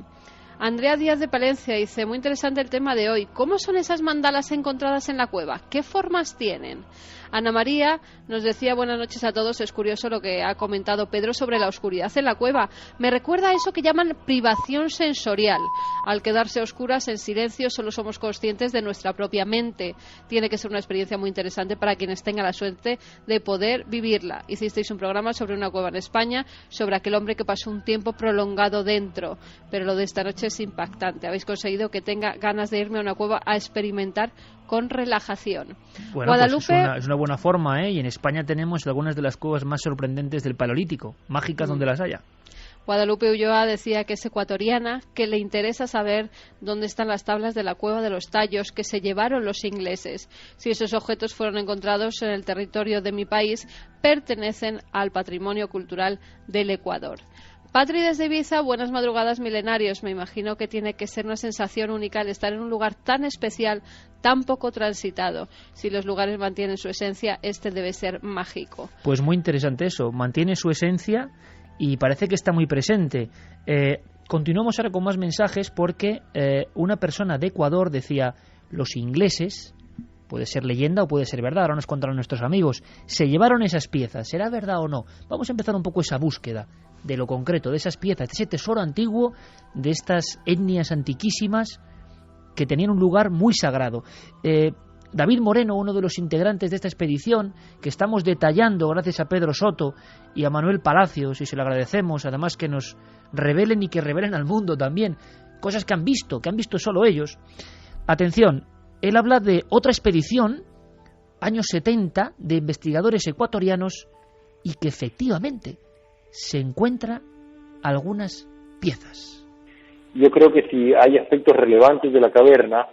Andrea Díaz de Palencia dice, muy interesante el tema de hoy. ¿Cómo son esas mandalas encontradas en la cueva? ¿Qué formas tienen? Ana María nos decía, buenas noches a todos, es curioso lo que ha comentado Pedro sobre la oscuridad en la cueva. Me recuerda a eso que llaman privación sensorial. Al quedarse a oscuras, en silencio, solo somos conscientes de nuestra propia mente. Tiene que ser una experiencia muy interesante para quienes tengan la suerte de poder vivirla. Hicisteis un programa sobre una cueva en España, sobre aquel hombre que pasó un tiempo prolongado dentro, pero lo de esta noche es impactante. Habéis conseguido que tenga ganas de irme a una cueva a experimentar con relajación. Bueno, Guadalupe, pues es una buena forma, y en España tenemos algunas de las cuevas más sorprendentes del Paleolítico, mágicas donde las haya. Guadalupe Ulloa decía que es ecuatoriana, que le interesa saber dónde están las tablas de la Cueva de los Tallos que se llevaron los ingleses. Si esos objetos fueron encontrados en el territorio de mi país, pertenecen al patrimonio cultural del Ecuador. Patri desde Ibiza, buenas madrugadas milenarios. Me imagino que tiene que ser una sensación única el estar en un lugar tan especial, tan poco transitado. Si los lugares mantienen su esencia, este debe ser mágico. Pues muy interesante eso, mantiene su esencia y parece que está muy presente. Continuamos ahora con más mensajes porque una persona de Ecuador decía, los ingleses, puede ser leyenda o puede ser verdad, ahora nos contarán nuestros amigos, se llevaron esas piezas, ¿será verdad o no? Vamos a empezar un poco esa búsqueda de lo concreto, de esas piezas, de ese tesoro antiguo, de estas etnias antiquísimas que tenían un lugar muy sagrado. David Moreno, uno de los integrantes de esta expedición, que estamos detallando gracias a Pedro Soto y a Manuel Palacios, y se lo agradecemos, además que nos revelen y que revelen al mundo también, cosas que han visto solo ellos. Atención, él habla de otra expedición, años 70, de investigadores ecuatorianos, y que efectivamente se encuentran algunas piezas. Yo creo que si hay aspectos relevantes de la caverna,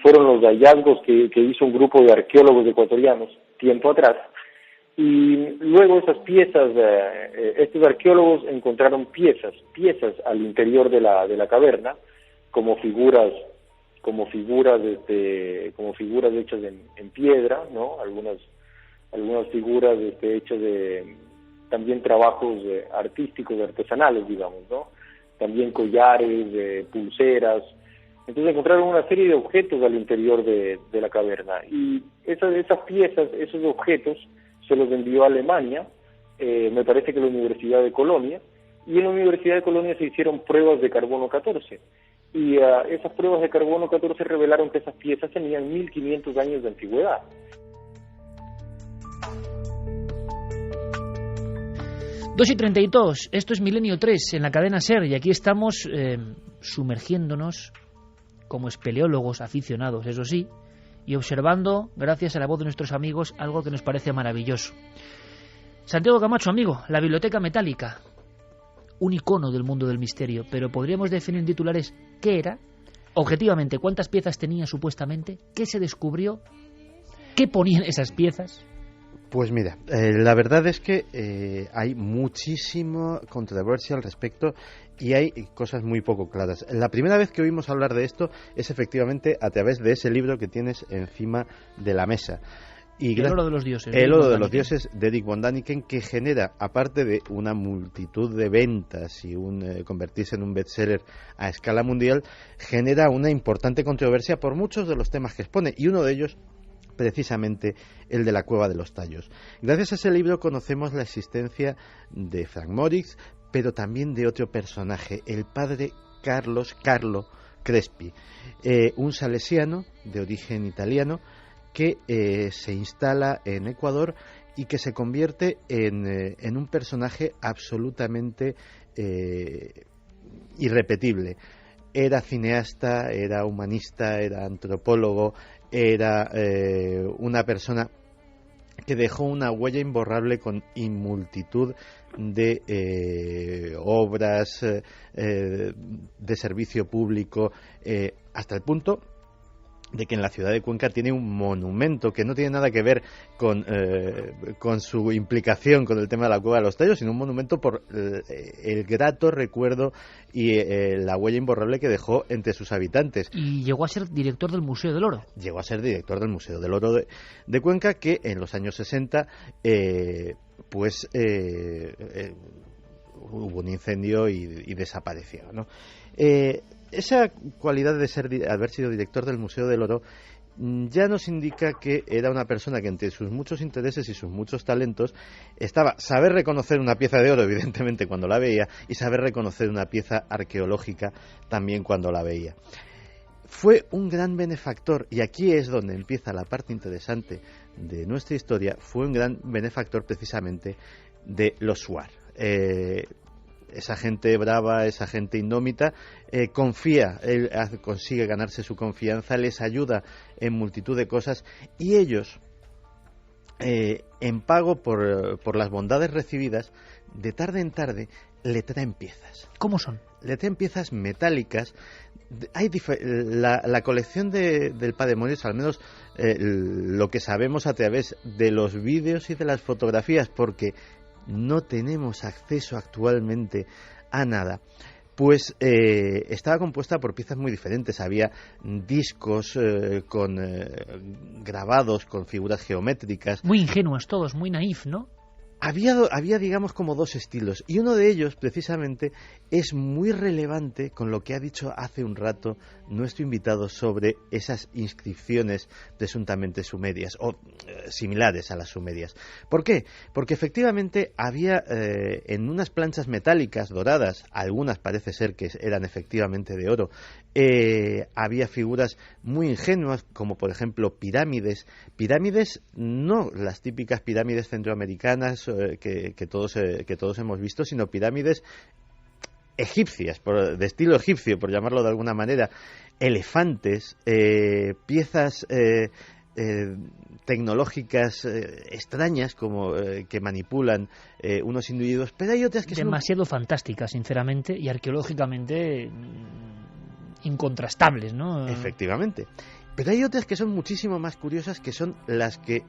fueron los hallazgos que hizo un grupo de arqueólogos ecuatorianos tiempo atrás, y luego esas piezas, estos arqueólogos encontraron piezas al interior de la caverna, como figuras hechas en piedra, ¿no? Algunas figuras hechas de también trabajos artísticos, artesanales, digamos, ¿no? También collares, pulseras. Entonces encontraron una serie de objetos al interior de la caverna, y esas piezas, esos objetos se los envió a Alemania, me parece que la Universidad de Colonia, y en la Universidad de Colonia se hicieron pruebas de carbono 14, y esas pruebas de carbono 14 revelaron que esas piezas tenían 1500 años de antigüedad. Dos y 32, esto es Milenio 3 en la cadena SER, y aquí estamos sumergiéndonos como espeleólogos aficionados, eso sí, y observando, gracias a la voz de nuestros amigos, algo que nos parece maravilloso. Santiago Camacho, amigo, la Biblioteca Metálica, un icono del mundo del misterio, pero podríamos definir en titulares qué era, objetivamente, cuántas piezas tenía supuestamente, qué se descubrió, qué ponían esas piezas. Pues mira, la verdad es que hay muchísima controversia al respecto, y hay cosas muy poco claras. La primera vez que oímos hablar de esto es efectivamente a través de ese libro que tienes encima de la mesa. El oro de los dioses. El oro de los dioses de Eric von Däniken, que genera, aparte de una multitud de ventas y convertirse en un bestseller a escala mundial, genera una importante controversia por muchos de los temas que expone, y uno de ellos precisamente el de la Cueva de los Tallos. Gracias a ese libro conocemos la existencia de Frank Moritz, pero también de otro personaje, el padre Carlo Crespi, un salesiano de origen italiano que se instala en Ecuador y que se convierte en un personaje absolutamente irrepetible. Era cineasta, era humanista, era antropólogo, era una persona que dejó una huella imborrable con multitud de obras de servicio público, hasta el punto de que en la ciudad de Cuenca tiene un monumento que no tiene nada que ver con su implicación con el tema de la Cueva de los Tallos, sino un monumento por el grato recuerdo y la huella imborrable que dejó entre sus habitantes. Y llegó a ser director del Museo del Oro. Llegó a ser director del Museo del Oro de Cuenca, que en los años 60 hubo un incendio y desapareció, ¿no? Esa cualidad de haber sido director del Museo del Oro ya nos indica que era una persona que entre sus muchos intereses y sus muchos talentos estaba saber reconocer una pieza de oro, evidentemente, cuando la veía, y saber reconocer una pieza arqueológica también cuando la veía. Fue un gran benefactor, y aquí es donde empieza la parte interesante de nuestra historia. Fue un gran benefactor precisamente de los Shuar. Esa gente brava, esa gente indómita, confía, él consigue ganarse su confianza, les ayuda en multitud de cosas, y ellos, en pago por las bondades recibidas, de tarde en tarde le traen piezas. ¿Cómo son? Le traen piezas metálicas. Hay la colección del Padre Moritz, al menos lo que sabemos a través de los vídeos y de las fotografías, porque no tenemos acceso actualmente a nada, pues estaba compuesta por piezas muy diferentes. Había discos con grabados, con figuras geométricas. Muy ingenuos todos, muy naif, ¿no? Había, digamos, como dos estilos, y uno de ellos, precisamente, es muy relevante con lo que ha dicho hace un rato nuestro invitado sobre esas inscripciones presuntamente sumerias, o similares a las sumerias. ¿Por qué? Porque efectivamente había en unas planchas metálicas doradas, algunas parece ser que eran efectivamente de oro, había figuras muy ingenuas, como por ejemplo pirámides no las típicas pirámides centroamericanas que todos hemos visto, sino pirámides egipcias, de estilo egipcio, por llamarlo de alguna manera, elefantes, piezas tecnológicas extrañas, como que manipulan unos individuos, pero hay otras que demasiado fantásticas, sinceramente, y arqueológicamente incontrastables, ¿no? Efectivamente. Pero hay otras que son muchísimo más curiosas, que son las que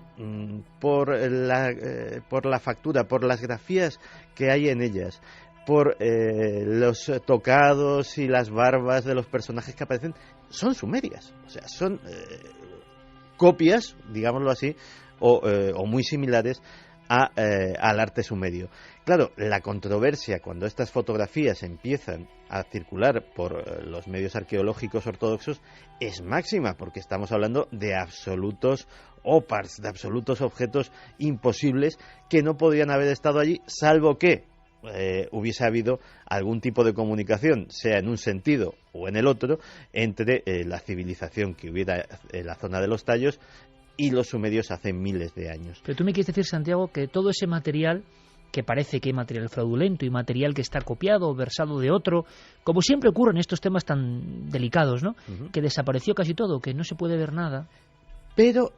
por la factura, por las grafías que hay en ellas, por los tocados y las barbas de los personajes que aparecen, son sumerias. O sea, son copias, digámoslo así, o muy similares al arte sumerio. Claro, la controversia cuando estas fotografías empiezan a circular por los medios arqueológicos ortodoxos es máxima, porque estamos hablando de absolutos opars, de absolutos objetos imposibles que no podrían haber estado allí, salvo que hubiese habido algún tipo de comunicación, sea en un sentido o en el otro, entre la civilización que hubiera en la zona de los Tallos y los sumerios hace miles de años. Pero tú me quieres decir, Santiago, que todo ese material, que parece que hay material fraudulento y material que está copiado o versado de otro, como siempre ocurre en estos temas tan delicados, ¿no? Uh-huh. Que desapareció casi todo, que no se puede ver nada. Pero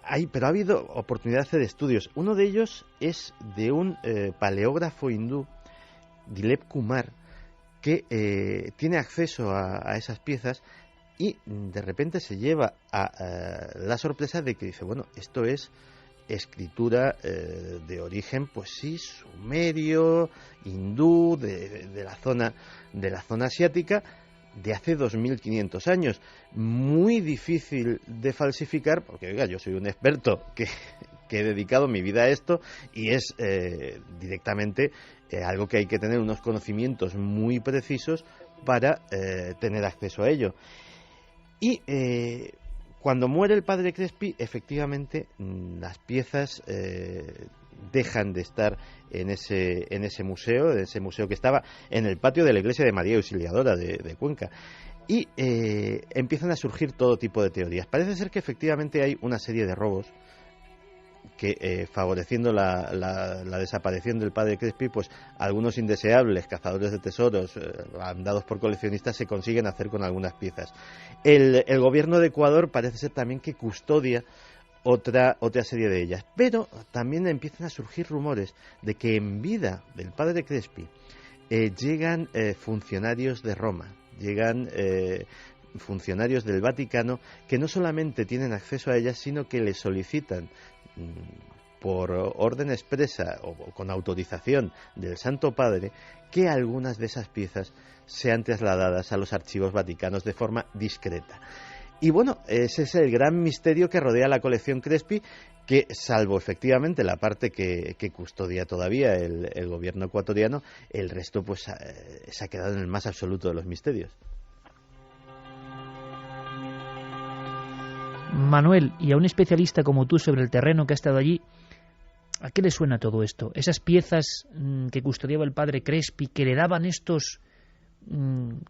ha habido oportunidad de hacer estudios. Uno de ellos es de un paleógrafo hindú, Dilip Kumar, que tiene acceso a esas piezas, y de repente se lleva a la sorpresa de que dice, bueno, esto es escritura de origen, pues sí, sumerio, hindú, de la zona asiática, de hace 2500 años. Muy difícil de falsificar, porque oiga, yo soy un experto que he dedicado mi vida a esto, y es directamente algo que hay que tener unos conocimientos muy precisos para tener acceso a ello. Y cuando muere el padre Crespi, efectivamente las piezas dejan de estar en ese museo que estaba en el patio de la iglesia de María Auxiliadora de Cuenca. Y empiezan a surgir todo tipo de teorías. Parece ser que efectivamente hay una serie de robos que, favoreciendo la desaparición del padre Crespi, pues algunos indeseables cazadores de tesoros andados por coleccionistas se consiguen hacer con algunas piezas. El gobierno de Ecuador parece ser también que custodia otra serie de ellas, pero también empiezan a surgir rumores de que en vida del padre Crespi llegan funcionarios de Roma, llegan funcionarios del Vaticano que no solamente tienen acceso a ellas, sino que le solicitan por orden expresa o con autorización del Santo Padre que algunas de esas piezas sean trasladadas a los archivos vaticanos de forma discreta. Y bueno, ese es el gran misterio que rodea la colección Crespi, que salvo efectivamente la parte que custodia todavía el gobierno ecuatoriano, el resto pues se ha quedado en el más absoluto de los misterios. Manuel, y a un especialista como tú sobre el terreno que ha estado allí, ¿a qué le suena todo esto? Esas piezas que custodiaba el padre Crespi, que le daban estos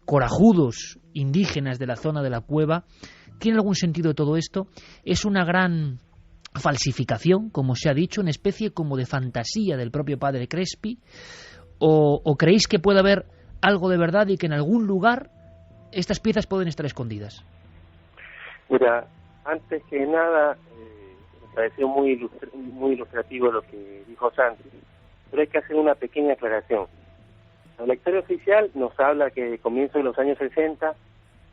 corajudos indígenas de la zona de la cueva, ¿tiene algún sentido todo esto? ¿Es una gran falsificación, como se ha dicho, una especie como de fantasía del propio padre Crespi? ¿O creéis que puede haber algo de verdad y que en algún lugar estas piezas pueden estar escondidas? Mira, antes que nada, me pareció muy ilustrativo lo que dijo Santi, pero hay que hacer una pequeña aclaración. La historia oficial nos habla que a comienzos de los años 60,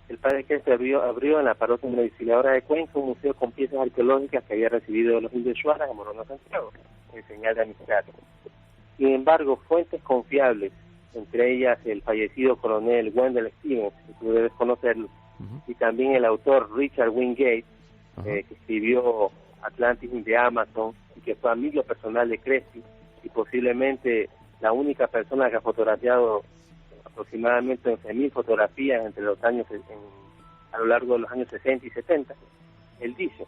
el padre Crespi abrió en la parroquia de la Auxiliadora de Cuenca un museo con piezas arqueológicas que había recibido de los indios Shuaras en Morona, Santiago, en señal de amistad. Sin embargo, fuentes confiables, entre ellas el fallecido coronel Wendell Stevens, que tú debes conocerlo, y también el autor Richard Wingate, que escribió Atlantis in the Amazon, y que fue amigo personal de Crespi, y posiblemente la única persona que ha fotografiado aproximadamente 11.000 fotografías entre los años a lo largo de los años 60 y 70, él dice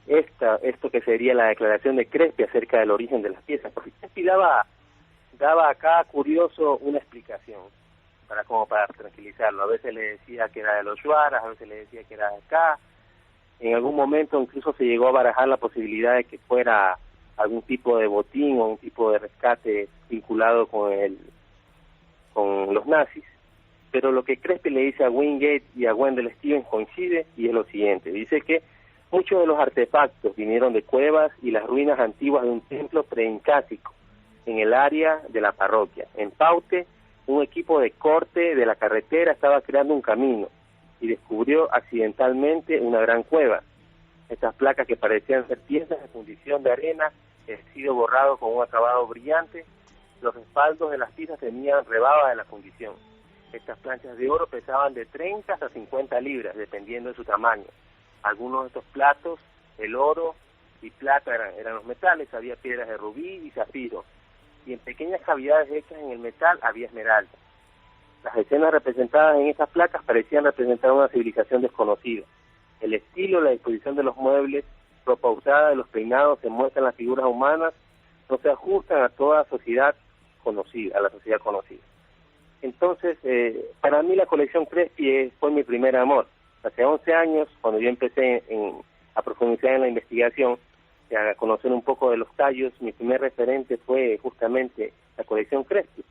esto que sería la declaración de Crespi acerca del origen de las piezas, porque Crespi daba a cada curioso una explicación para tranquilizarlo. A veces le decía que era de los Shuaras, a veces le decía que era de acá. En algún momento incluso se llegó a barajar la posibilidad de que fuera algún tipo de botín o un tipo de rescate vinculado con los nazis, pero lo que Crespi le dice a Wingate y a Wendell Stevens coincide, y es lo siguiente: dice que muchos de los artefactos vinieron de cuevas y las ruinas antiguas de un templo preincásico en el área de la parroquia. En Paute, un equipo de corte de la carretera estaba creando un camino y descubrió accidentalmente una gran cueva. Estas placas, que parecían ser piezas de fundición de arena, han sido borrado con un acabado brillante. Los respaldos de las piezas tenían rebaba de la fundición. Estas planchas de oro pesaban de 30 hasta 50 libras, dependiendo de su tamaño. Algunos de estos platos, el oro y plata eran los metales, había piedras de rubí y zafiro, y en pequeñas cavidades hechas en el metal había esmeralda. Las escenas representadas en estas placas parecían representar una civilización desconocida. El estilo, la disposición de los muebles, ropa usada, de los peinados que muestran las figuras humanas, no se ajustan a toda sociedad conocida, a la sociedad conocida. Entonces, para mí la colección Crespi fue mi primer amor. Hace 11 años, cuando yo empecé a profundizar en la investigación, a conocer un poco de los tallos, mi primer referente fue justamente la colección Crespi.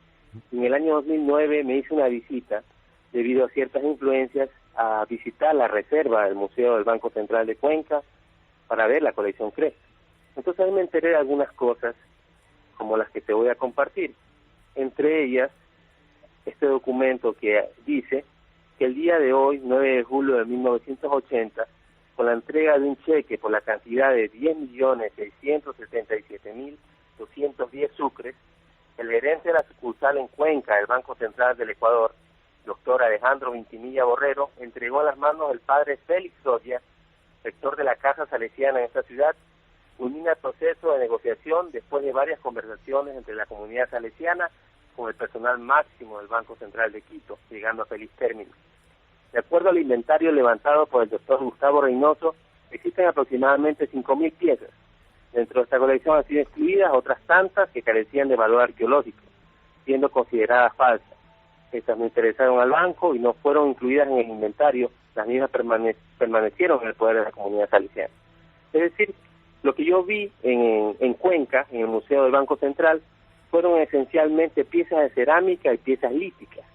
En el año 2009 me hice una visita, debido a ciertas influencias, a visitar la reserva del Museo del Banco Central de Cuenca para ver la colección Crespi. Entonces ahí me enteré de algunas cosas, como las que te voy a compartir. Entre ellas, este documento que dice que el día de hoy, 9 de julio de 1980, con la entrega de un cheque por la cantidad de 10.677.210 sucres, el gerente de la sucursal en Cuenca del Banco Central del Ecuador, doctor Alejandro Vintimilla Borrero, entregó a las manos del padre Félix Soria, rector de la Casa Salesiana en esta ciudad, culmina el proceso de negociación después de varias conversaciones entre la comunidad salesiana con el personal máximo del Banco Central de Quito, llegando a feliz término. De acuerdo al inventario levantado por el doctor Gustavo Reynoso, existen aproximadamente 5.000 piezas. Dentro de esta colección han sido excluidas otras tantas que carecían de valor arqueológico, siendo consideradas falsas. Estas no interesaron al banco y no fueron incluidas en el inventario, las mismas permanecieron en el poder de la comunidad salesiana. Es decir, lo que yo vi en Cuenca, en el Museo del Banco Central, fueron esencialmente piezas de cerámica y piezas líticas.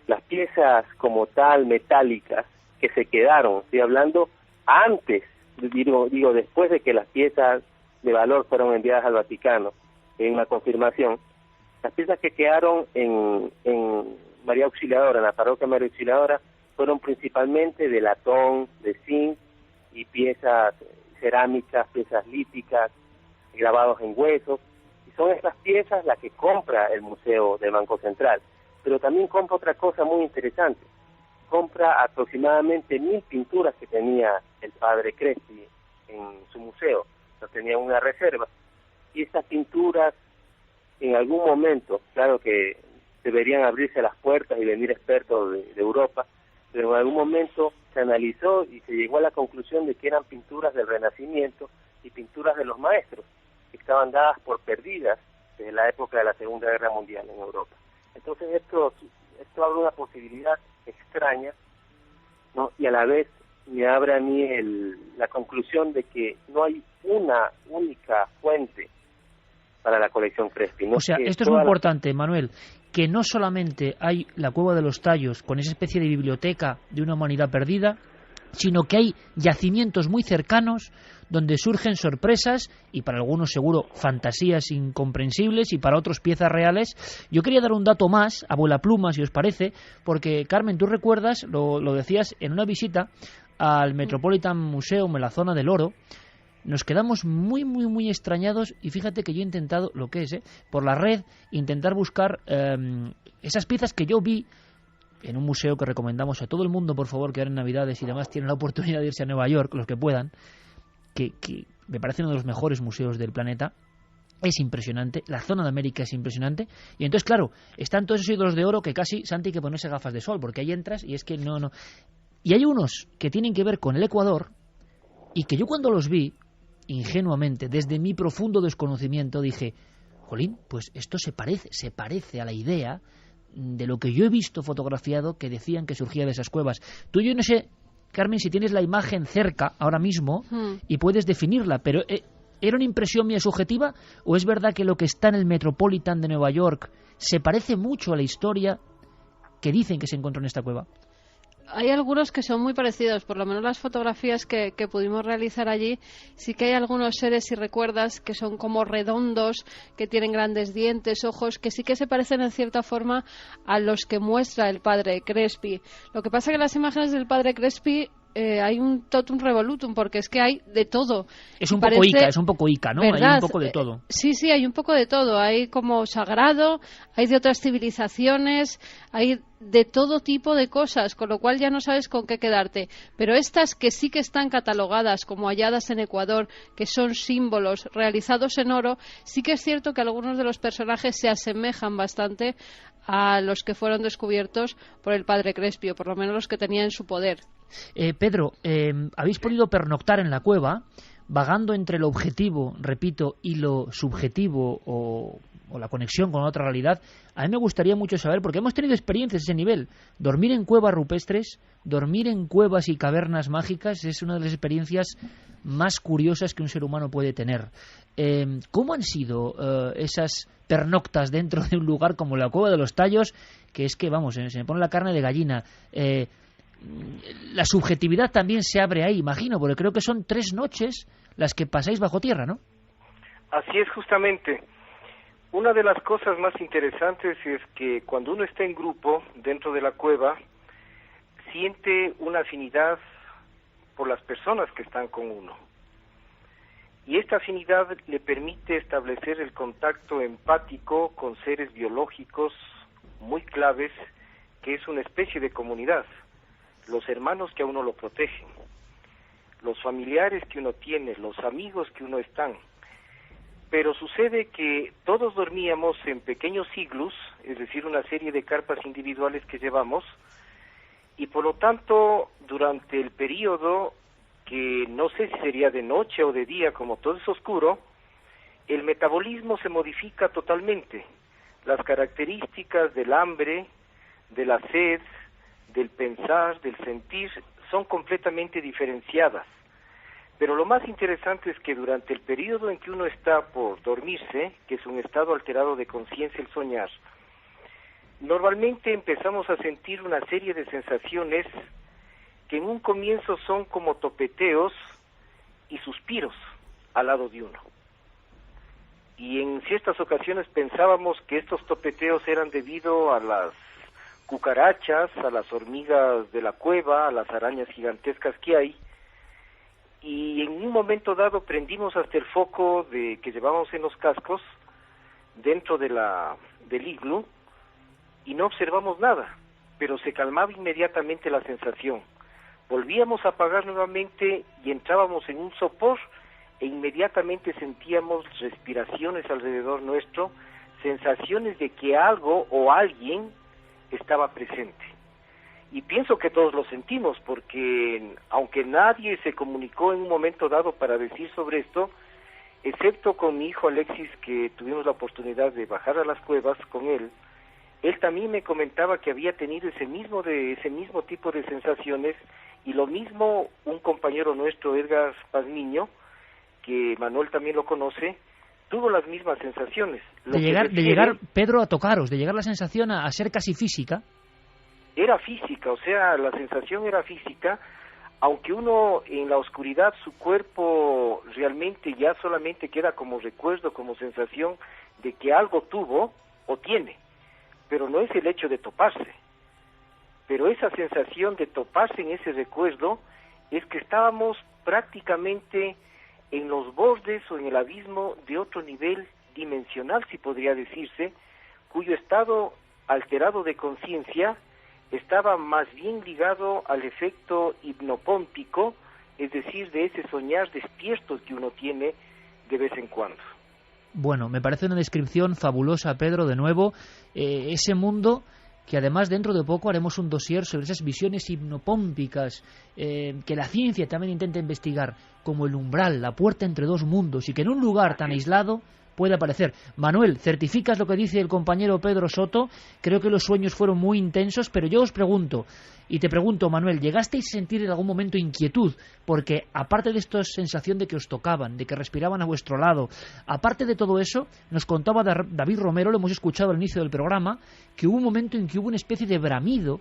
Las piezas como tal, metálicas, que se quedaron, estoy hablando antes, digo después de que las piezas de valor fueron enviadas al Vaticano, en una confirmación, las piezas que quedaron en María Auxiliadora, en la parroquia María Auxiliadora, fueron principalmente de latón, de zinc y piezas cerámicas, piezas líticas, grabados en huesos, y son estas piezas las que compra el Museo del Banco Central. Pero también compra otra cosa muy interesante, compra aproximadamente 1.000 pinturas que tenía el padre Crespi en su museo, no tenía una reserva, y estas pinturas en algún momento, claro que deberían abrirse las puertas y venir expertos de Europa, pero en algún momento se analizó y se llegó a la conclusión de que eran pinturas del Renacimiento y pinturas de los maestros, que estaban dadas por perdidas desde la época de la Segunda Guerra Mundial en Europa. Entonces esto abre una posibilidad extraña, ¿no? Y a la vez me abre a mí la conclusión de que no hay una única fuente para la colección Crespi. ¿No? O sea, esto es muy importante, Manuel, que no solamente hay la Cueva de los Tallos con esa especie de biblioteca de una humanidad perdida, sino que hay yacimientos muy cercanos donde surgen sorpresas y para algunos seguro fantasías incomprensibles y para otros piezas reales. Yo quería dar un dato más, a vuela pluma, si os parece, porque Carmen, tú recuerdas, lo decías en una visita al Metropolitan Museum en la zona del Oro, nos quedamos muy extrañados y fíjate que yo he intentado, lo que es, por la red, intentar buscar esas piezas que yo vi en un museo que recomendamos a todo el mundo, por favor, que ahora en Navidades y demás tienen la oportunidad de irse a Nueva York, los que puedan, que me parece uno de los mejores museos del planeta. Es impresionante, la zona de América es impresionante, y entonces, claro, están todos esos ídolos de oro que casi, Santi, hay que ponerse gafas de sol, porque ahí entras y es que no. Y hay unos que tienen que ver con el Ecuador, y que yo cuando los vi, ingenuamente, desde mi profundo desconocimiento, dije, jolín, pues esto se parece a la idea de lo que yo he visto fotografiado que decían que surgía de esas cuevas. Tú, yo no sé, Carmen, si tienes la imagen cerca ahora mismo y puedes definirla, pero ¿era una impresión mía subjetiva o es verdad que lo que está en el Metropolitan de Nueva York se parece mucho a la historia que dicen que se encontró en esta cueva? Hay algunos que son muy parecidos, por lo menos las fotografías que pudimos realizar allí, sí que hay algunos seres, si recuerdas, que son como redondos, que tienen grandes dientes, ojos, que sí que se parecen en cierta forma a los que muestra el padre Crespi. Lo que pasa es que las imágenes del padre Crespi hay un totum revolutum, porque es que hay de todo. Es un poco Ica, ¿no? ¿Verdad? Hay un poco de todo. Sí, hay un poco de todo. Hay como sagrado, hay de otras civilizaciones, hay de todo tipo de cosas, con lo cual ya no sabes con qué quedarte. Pero estas que sí que están catalogadas como halladas en Ecuador, que son símbolos realizados en oro, sí que es cierto que algunos de los personajes se asemejan bastante a los que fueron descubiertos por el padre Crespi, o por lo menos los que tenía en su poder. Pedro, habéis podido pernoctar en la cueva, vagando entre lo objetivo, repito, y lo subjetivo o la conexión con otra realidad. A mí me gustaría mucho saber, porque hemos tenido experiencias a ese nivel. Dormir en cuevas rupestres, dormir en cuevas y cavernas mágicas es una de las experiencias más curiosas que un ser humano puede tener. ¿Cómo han sido esas pernoctas dentro de un lugar como la Cueva de los Tallos? Que es que, vamos, se me pone la carne de gallina. La subjetividad también se abre ahí, imagino, porque creo que son 3 noches las que pasáis bajo tierra, ¿no? Así es, justamente. Una de las cosas más interesantes es que cuando uno está en grupo dentro de la cueva, siente una afinidad por las personas que están con uno. Y esta afinidad le permite establecer el contacto empático con seres biológicos muy claves, que es una especie de comunidad, los hermanos que a uno lo protegen, los familiares que uno tiene, los amigos que uno están. Pero sucede que todos dormíamos en pequeños iglús, es decir, una serie de carpas individuales que llevamos, y por lo tanto, durante el periodo, que no sé si sería de noche o de día, como todo es oscuro, el metabolismo se modifica totalmente. Las características del hambre, de la sed, del pensar, del sentir, son completamente diferenciadas. Pero lo más interesante es que durante el periodo en que uno está por dormirse, que es un estado alterado de conciencia, el soñar, normalmente empezamos a sentir una serie de sensaciones que en un comienzo son como topeteos y suspiros al lado de uno. Y en ciertas ocasiones pensábamos que estos topeteos eran debido a las cucarachas, a las hormigas de la cueva, a las arañas gigantescas que hay, y en un momento dado prendimos hasta el foco que llevábamos en los cascos dentro del iglú y no observamos nada, pero se calmaba inmediatamente la sensación. Volvíamos a apagar nuevamente y entrábamos en un sopor e inmediatamente sentíamos respiraciones alrededor nuestro, sensaciones de que algo o alguien estaba presente. Y pienso que todos lo sentimos, porque aunque nadie se comunicó en un momento dado para decir sobre esto, excepto con mi hijo Alexis, que tuvimos la oportunidad de bajar a las cuevas con él también me comentaba que había tenido ese mismo tipo de sensaciones, y lo mismo un compañero nuestro, Edgar Pazmiño, que Manuel también lo conoce, tuvo las mismas sensaciones. De llegar, Pedro, a tocaros, de llegar la sensación a ser casi física. Era física, o sea, la sensación era física, aunque uno en la oscuridad, su cuerpo realmente ya solamente queda como recuerdo, como sensación de que algo tuvo o tiene, pero no es el hecho de toparse. Pero esa sensación de toparse en ese recuerdo es que estábamos prácticamente en los bordes o en el abismo de otro nivel dimensional, si podría decirse, cuyo estado alterado de conciencia estaba más bien ligado al efecto hipnopómpico, es decir, de ese soñar despierto que uno tiene de vez en cuando. Bueno, me parece una descripción fabulosa, Pedro, de nuevo, ese mundo que además dentro de poco haremos un dossier sobre esas visiones hipnopómpicas que la ciencia también intenta investigar, como el umbral, la puerta entre dos mundos, y que en un lugar tan aislado puede aparecer. Manuel, certificas lo que dice el compañero Pedro Soto. Creo que los sueños fueron muy intensos, pero yo os pregunto, y te pregunto, Manuel, ¿llegasteis a sentir en algún momento inquietud? Porque aparte de esta sensación de que os tocaban, de que respiraban a vuestro lado, aparte de todo eso, nos contaba David Romero, lo hemos escuchado al inicio del programa, que hubo un momento en que hubo una especie de bramido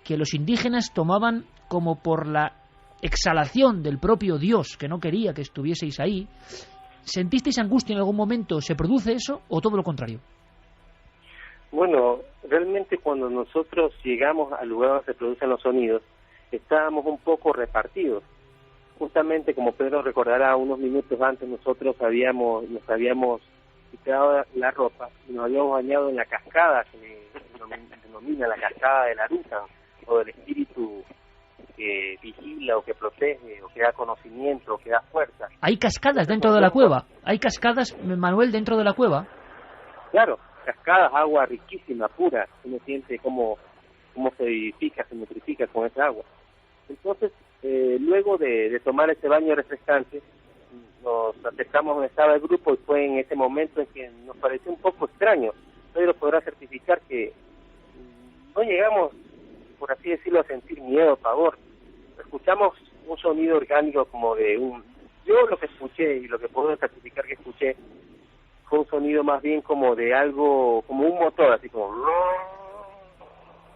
que los indígenas tomaban como por la exhalación del propio Dios, que no quería que estuvieseis ahí. ¿Sentisteis angustia en algún momento? ¿Se produce eso o todo lo contrario? Bueno, realmente cuando nosotros llegamos al lugar donde se producen los sonidos, estábamos un poco repartidos. Justamente, como Pedro recordará, unos minutos antes nosotros nos habíamos quitado la ropa y nos habíamos bañado en la cascada que se denomina la cascada de la Ruta, o del espíritu que vigila o que protege o que da conocimiento o que da fuerza. ¿Hay cascadas dentro de la cueva? ¿Hay cascadas, Manuel, dentro de la cueva? Claro, cascadas, agua riquísima, pura. Uno siente cómo se vivifica, se nutrifica con esa agua. Entonces, luego de tomar ese baño refrescante, nos acercamos donde estaba el grupo, y fue en ese momento en que nos pareció un poco extraño. Pedro podrá certificar que no llegamos, por así decirlo, a sentir miedo, pavor. Escuchamos un sonido orgánico como de un... Yo lo que escuché, y lo que puedo certificar que escuché, fue un sonido más bien como de algo, como un motor, así como...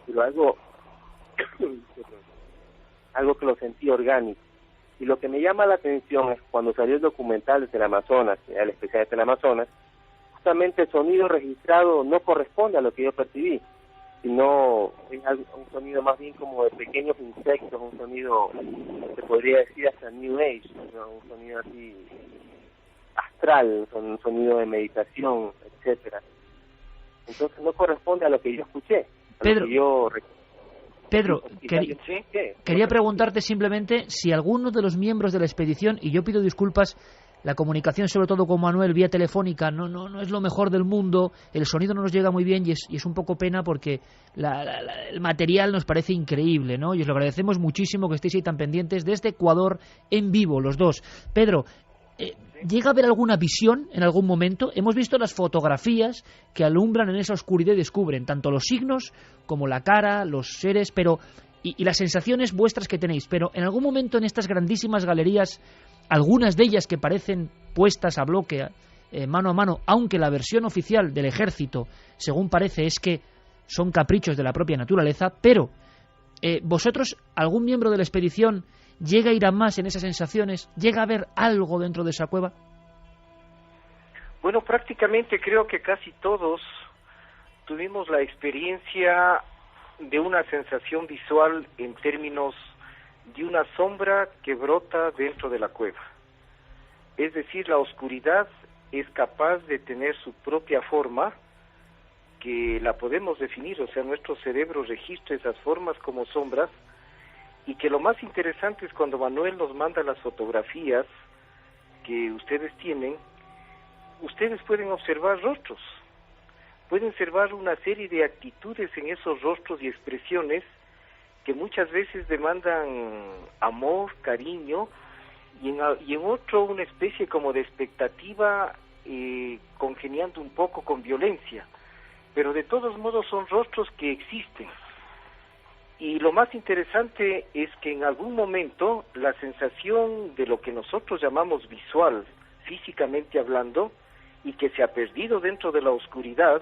Pero algo que lo sentí orgánico. Y lo que me llama la atención es cuando salió el documental desde el Amazonas, el especial desde el Amazonas, justamente el sonido registrado no corresponde a lo que yo percibí. sino es un sonido más bien como de pequeños insectos, un sonido, se podría decir hasta New Age, ¿no? Un sonido así astral, un sonido de meditación, etcétera. Entonces no corresponde a lo que yo escuché, Pedro, quería preguntarte simplemente si alguno de los miembros de la expedición, y yo pido disculpas, la comunicación sobre todo con Manuel vía telefónica no es lo mejor del mundo, el sonido no nos llega muy bien y es un poco pena porque el material nos parece increíble, ¿no? Y os lo agradecemos muchísimo que estéis ahí tan pendientes desde Ecuador en vivo, los dos. Pedro, ¿llega a haber alguna visión en algún momento? Hemos visto las fotografías que alumbran en esa oscuridad y descubren tanto los signos como la cara, los seres, pero y las sensaciones vuestras que tenéis, pero en algún momento en estas grandísimas galerías, algunas de ellas que parecen puestas a bloque, mano a mano, aunque la versión oficial del ejército, según parece, es que son caprichos de la propia naturaleza, pero vosotros, algún miembro de la expedición, ¿llega a ir a más en esas sensaciones? ¿Llega a haber algo dentro de esa cueva? Bueno, prácticamente creo que casi todos tuvimos la experiencia de una sensación visual en términos de una sombra que brota dentro de la cueva. Es decir, la oscuridad es capaz de tener su propia forma, que la podemos definir, o sea, nuestro cerebro registra esas formas como sombras, y que lo más interesante es cuando Manuel nos manda las fotografías que ustedes tienen, ustedes pueden observar rostros, pueden observar una serie de actitudes en esos rostros y expresiones que muchas veces demandan amor, cariño, y en otro una especie como de expectativa congeniando un poco con violencia, pero de todos modos son rostros que existen. Y lo más interesante es que en algún momento la sensación de lo que nosotros llamamos visual, físicamente hablando, y que se ha perdido dentro de la oscuridad,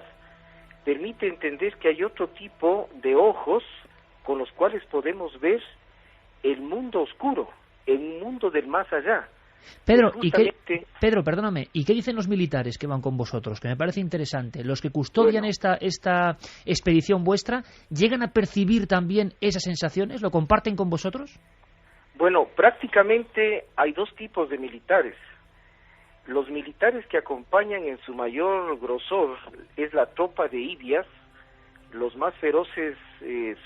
permite entender que hay otro tipo de ojos con los cuales podemos ver el mundo oscuro, el mundo del más allá. Pedro, Pedro, perdóname, ¿y qué dicen los militares que van con vosotros? Que me parece interesante. Los que custodian esta expedición vuestra, ¿llegan a percibir también esas sensaciones? ¿Lo comparten con vosotros? Bueno, prácticamente hay dos tipos de militares. Los militares que acompañan en su mayor grosor es la tropa de Ibias, los más feroces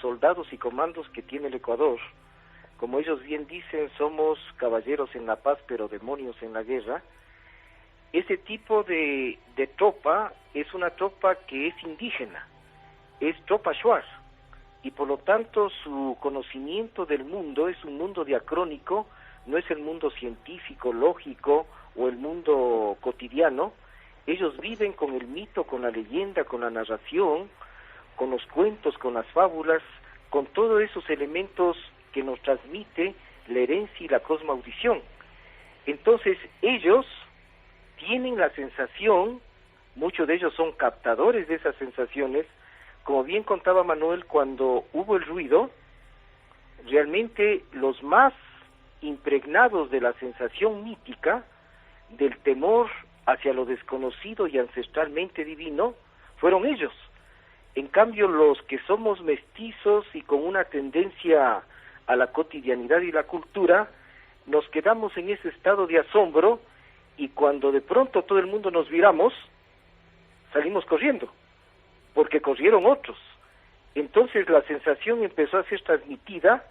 soldados y comandos que tiene el Ecuador. Como ellos bien dicen, somos caballeros en la paz, pero demonios en la guerra. Ese tipo de tropa es una tropa que es indígena, es tropa shuar, y por lo tanto su conocimiento del mundo es un mundo diacrónico, no es el mundo científico, lógico o el mundo cotidiano. Ellos viven con el mito, con la leyenda, con la narración, con los cuentos, con las fábulas, con todos esos elementos que nos transmite la herencia y la cosmaudición. Entonces ellos tienen la sensación, muchos de ellos son captadores de esas sensaciones, como bien contaba Manuel, cuando hubo el ruido, realmente los más impregnados de la sensación mítica, del temor hacia lo desconocido y ancestralmente divino, fueron ellos. En cambio, los que somos mestizos y con una tendencia a la cotidianidad y la cultura, nos quedamos en ese estado de asombro, y cuando de pronto todo el mundo nos viramos, salimos corriendo, porque corrieron otros. Entonces la sensación empezó a ser transmitida,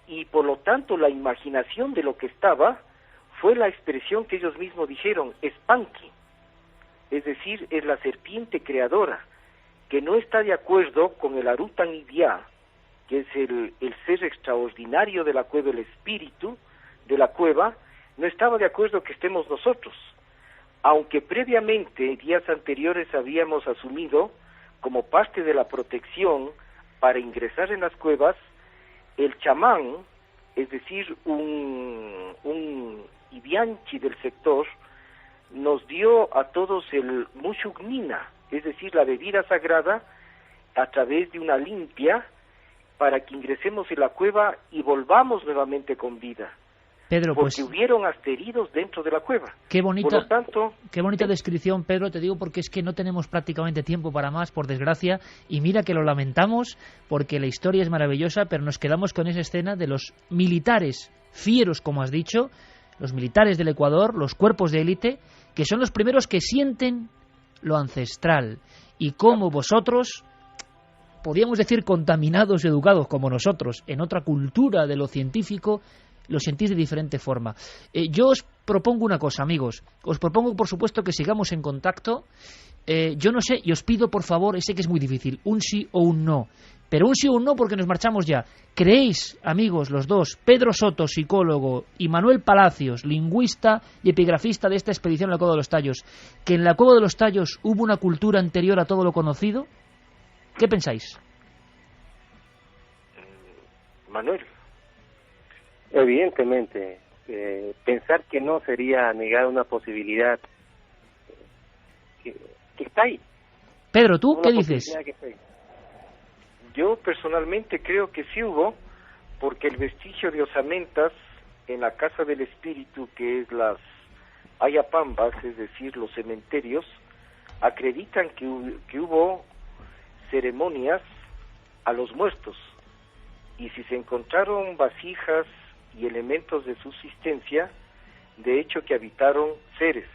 y por lo tanto la imaginación de lo que estaba fue la expresión que ellos mismos dijeron, es Panqui, es decir, es la serpiente creadora, que no está de acuerdo con el Arutan Idiá, que es el ser extraordinario de la cueva, el espíritu de la cueva, no estaba de acuerdo que estemos nosotros. Aunque previamente, días anteriores, habíamos asumido como parte de la protección para ingresar en las cuevas, el chamán, es decir, un Ibianchi del sector, nos dio a todos el Mushugmina, es decir, la bebida sagrada, a través de una limpia, para que ingresemos en la cueva y volvamos nuevamente con vida. Pedro, porque hubieron asteroides dentro de la cueva. Qué bonita, por lo tanto, qué bonita descripción, Pedro, te digo porque es que no tenemos prácticamente tiempo para más, por desgracia, y mira que lo lamentamos porque la historia es maravillosa, pero nos quedamos con esa escena de los militares fieros, como has dicho, los militares del Ecuador, los cuerpos de élite, que son los primeros que sienten lo ancestral, y como vosotros, podríamos decir contaminados, educados como nosotros, en otra cultura de lo científico, lo sentís de diferente forma. Yo os propongo una cosa, amigos. Os propongo, por supuesto, que sigamos en contacto. Yo no sé, y os pido, por favor, sé que es muy difícil, un sí o un no. Pero un sí o un no porque nos marchamos ya. ¿Creéis, amigos, los dos, Pedro Soto, psicólogo, y Manuel Palacios, lingüista y epigrafista de esta expedición a la Cueva de los Tallos, que en la Cueva de los Tallos hubo una cultura anterior a todo lo conocido? ¿Qué pensáis? Manuel. Evidentemente, pensar que no sería negar una posibilidad que está ahí. Pedro, ¿tú qué dices? Yo personalmente creo que sí hubo, porque el vestigio de osamentas en la Casa del Espíritu, que es las Ayapambas, es decir, los cementerios, acreditan que hubo ceremonias a los muertos. Y si se encontraron vasijas y elementos de subsistencia, de hecho que habitaron seres,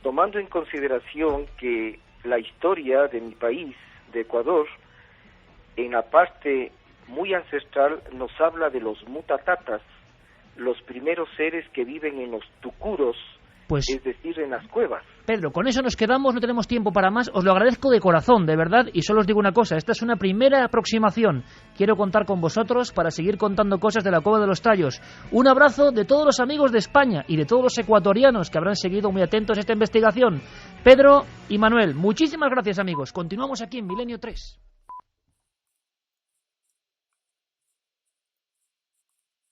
tomando en consideración que la historia de mi país, de Ecuador, en la parte muy ancestral nos habla de los mutatatas, los primeros seres que viven en los tucuros, es decir, en las cuevas. Pedro, con eso nos quedamos, no tenemos tiempo para más. Os lo agradezco de corazón, de verdad, y solo os digo una cosa, esta es una primera aproximación. Quiero contar con vosotros para seguir contando cosas de la Cueva de los Tallos. Un abrazo de todos los amigos de España y de todos los ecuatorianos que habrán seguido muy atentos a esta investigación. Pedro y Manuel, muchísimas gracias, amigos. Continuamos aquí en Milenio 3.